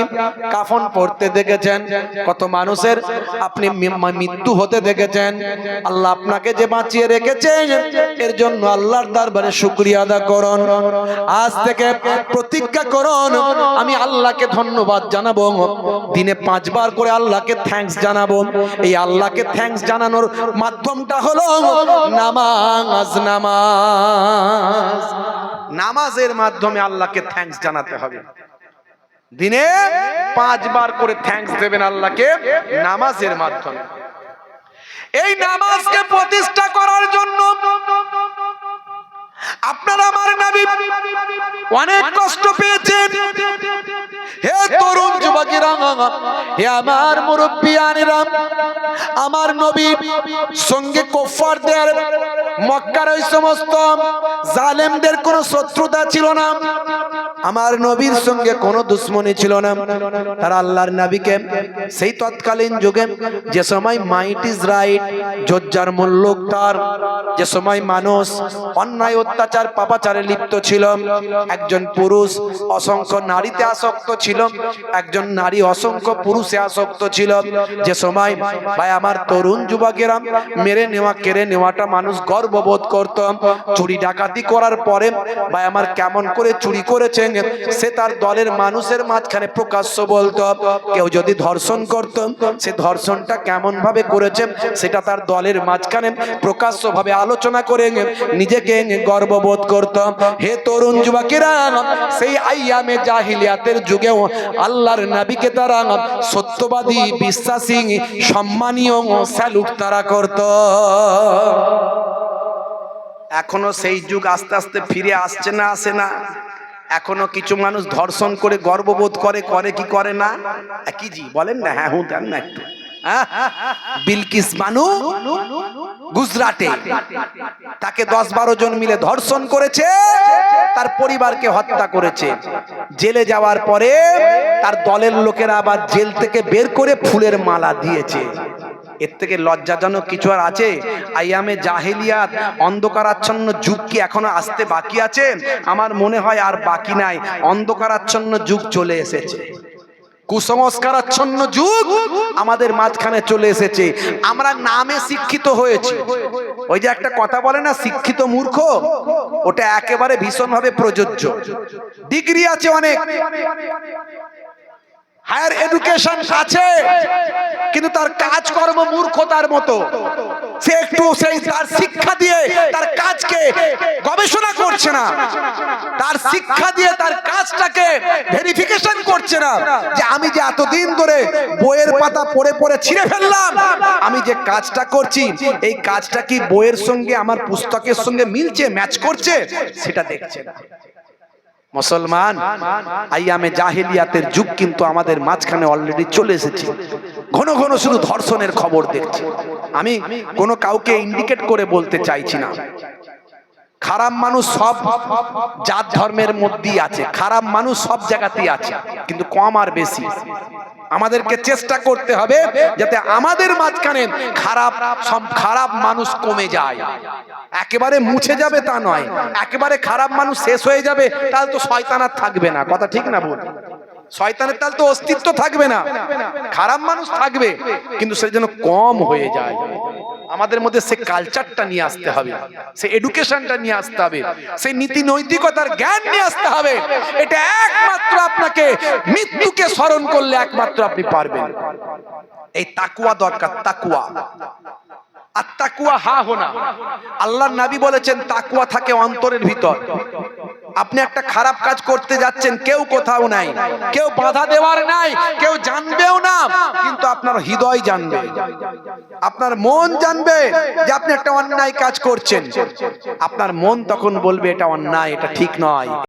[SPEAKER 1] কাফন পড়তে দেখেছেন, কত মানুষের আপনি মৃত্যু হতে দেখেছেন। আল্লাহ আপনাকে যে বাঁচিয়ে রেখেছেন এর জন্য আল্লাহর দরবারে শুকরিয়া আদা করুন। আজ থেকে প্রতিজ্ঞা করুন, আমি আল্লাহকে ধন্যবাদ জানাবো, দিনে 5 বার করে আল্লাহকে থ্যাঙ্কস জানাবো। এই আল্লাহকে থ্যাঙ্কস জানানোর মাধ্যমটা হলো নামাজ। নামাজের মাধ্যমে আল্লাহকে থ্যাঙ্কস জানাতে হবে। দিনে 5 বার করে থ্যাঙ্কস দেবেন আল্লাহকে নামাজের মাধ্যমে। এই নামাজকে প্রতিষ্ঠা করার জন্য আপনারা আমার নবী অনেক কষ্ট পেয়েছেন। হে তরুণ যুবকেরা, হে আমার মুরব্বিয়ানেরা, আমার নবী সঙ্গে কুফফারদের, মক্কার ওই সমস্ত জালেমদের কোনো শত্রুতা ছিল না। আমার নবীর সঙ্গে কোনো দুশ্মনী ছিল না। তারা আল্লাহর নবীকে সেই তৎকালীন যুগে, যে সময় মাইট ইজ রাইট, জোজ্জার মুল্লুক তার, যে সময় মানুষ অন্যায় অত্যাচার পাপাচারে লিপ্ত ছিল, একজন পুরুষ অসংখ্য নারীতে আসক্ত ছিল, একজন নারী অসংখ্য পুরুষে আসক্ত ছিল, যে সময় ভাই আমার তরুণ যুবকেরা মেরে নেওয়া কেড়ে নেওয়াটা মানুষ গর্ববোধ করত। চুরি ডাকাতি করার পরে ভাই আমার কেমন করে চুরি করেছেন সে তার দলের মানুষের মাঝখানে প্রকাশ্য বলতো। কেউ যদি ধর্ষণ করত, সে ধর্ষণটা কেমন ভাবে করেছে সেটা তার দলের মাঝখানে প্রকাশ্য ভাবে আলোচনা করে নিজেকে গর্ববোধ করত। হে তরুণ যুবকেরা, সেই আইয়ামে জাহিলিয়াতের যুগেও আল্লাহর নবীকে তারা সত্যবাদী, বিশ্বাসী, সম্মানীয় স্যালুট তারা করত। এখনো সেই যুগ আস্তে আস্তে ফিরে আসছে না, আসে না? এখনো কিছু মানুষ ধর্ষণ করে গর্ববোধ করে, করে কি করে না? কি জি বলেন না? হ্যাঁ হুঁ দেন না একটু। বিলকিস বানু গুজরাটে, তাকে 10-12 জন মিলে ধর্ষণ করেছে, তার পরিবারকে হত্যা করেছে। জেলে যাওয়ার পরে তার দলের লোকেরা আবার জেল থেকে বের করে ফুলের মালা দিয়েছে। এর থেকে লজ্জাজনক কিছু আর আছে? আইয়ামে জাহেলিয়াত, অন্ধকারাচ্ছন্ন যুগ কি এখনো আসতে বাকি আছে? আমার মনে হয় আর বাকি নাই। অন্ধকারাচ্ছন্ন যুগ চলে এসেছে, কুসংস্কারাচ্ছন্ন যুগ আমাদের মাঝখানে চলে এসেছে। আমরা নামে শিক্ষিত হয়েছি। ওই যে একটা কথা বলে না, শিক্ষিত মূর্খ, ওটা একেবারে ভীষণভাবে প্রযোজ্য। ডিগ্রি আছে অনেক, হায়ার এডুকেশন আছে, কিন্তু তার কাজকর্ম মূর্খতার মতো। সে একটু সেই তার শিক্ষা দিয়ে তার কাজকে গবেষণা করছে না, তার শিক্ষা দিয়ে তার কাজটাকে ভেরিফিকেশন করছে না, যে আমি যে এতদিন ধরে বইয়ের পাতা পড়ে পড়ে ছিঁড়ে ফেললাম, আমি যে কাজটা করছি এই কাজটা কি বইয়ের সঙ্গে আমার পুস্তকের সঙ্গে মিলছে, ম্যাচ করছে, সেটা দেখছে না। মুসলমান, আইয়ামে জাহেলিয়াতের যুগ কিন্তু আমাদের মাঝখানে অলরেডি চলে এসেছে। ঘন ঘন শুধু ধর্ষণের খবর দেখছি। আমি কোনো কাউকে ইন্ডিকেট করে বলতে চাইছি না। খারাপ মানুষ সব জাত ধর্মের মধ্যেই আছে, খারাপ মানুষ সব জায়গাতেই আছে, কিন্তু কম আর বেশি। আমাদেরকে চেষ্টা করতে হবে যাতে আমাদের মাঝখানে খারাপ মানুষ কমে যায়। একেবারে মুছে যাবে তা নয়, একেবারে খারাপ মানুষ শেষ হয়ে যাবে তাহলে তো শয়তান আর থাকবে না। কথা ঠিক না বল? শয়তানের তাহলে তো অস্তিত্ব থাকবে না, খারাপ মানুষ থাকবে, কিন্তু সে যেন কম হয়ে যায়। আমাদের মধ্যে সে কালচারটা নিয়ে আসতে হবে, সে এডুকেশনটা নিয়ে আসতে হবে, সেই নীতি নৈতিকতার জ্ঞান নিয়ে আসতে হবে। এটা একমাত্র আপনাকে মৃত্যুকে স্মরণ করলে একমাত্র আপনি পারবেন। এই তাকওয়া দরকার, তাকওয়া। আর তাকওয়া হা হোনা, আল্লাহর নবী বলেছেন তাকওয়া থাকে অন্তরের ভিতর। আপনি একটা খারাপ কাজ করতে যাচ্ছেন, কেউ কোথাও নাই, কেউ বাধা দেওয়ার নাই, কেউ জানবেও না, কিন্তু আপনার হৃদয় জানবে, আপনার মন জানবে যে আপনি একটা অন্যায় কাজ করছেন। আপনার মন তখন বলবে এটা অন্যায়, এটা ঠিক নয়।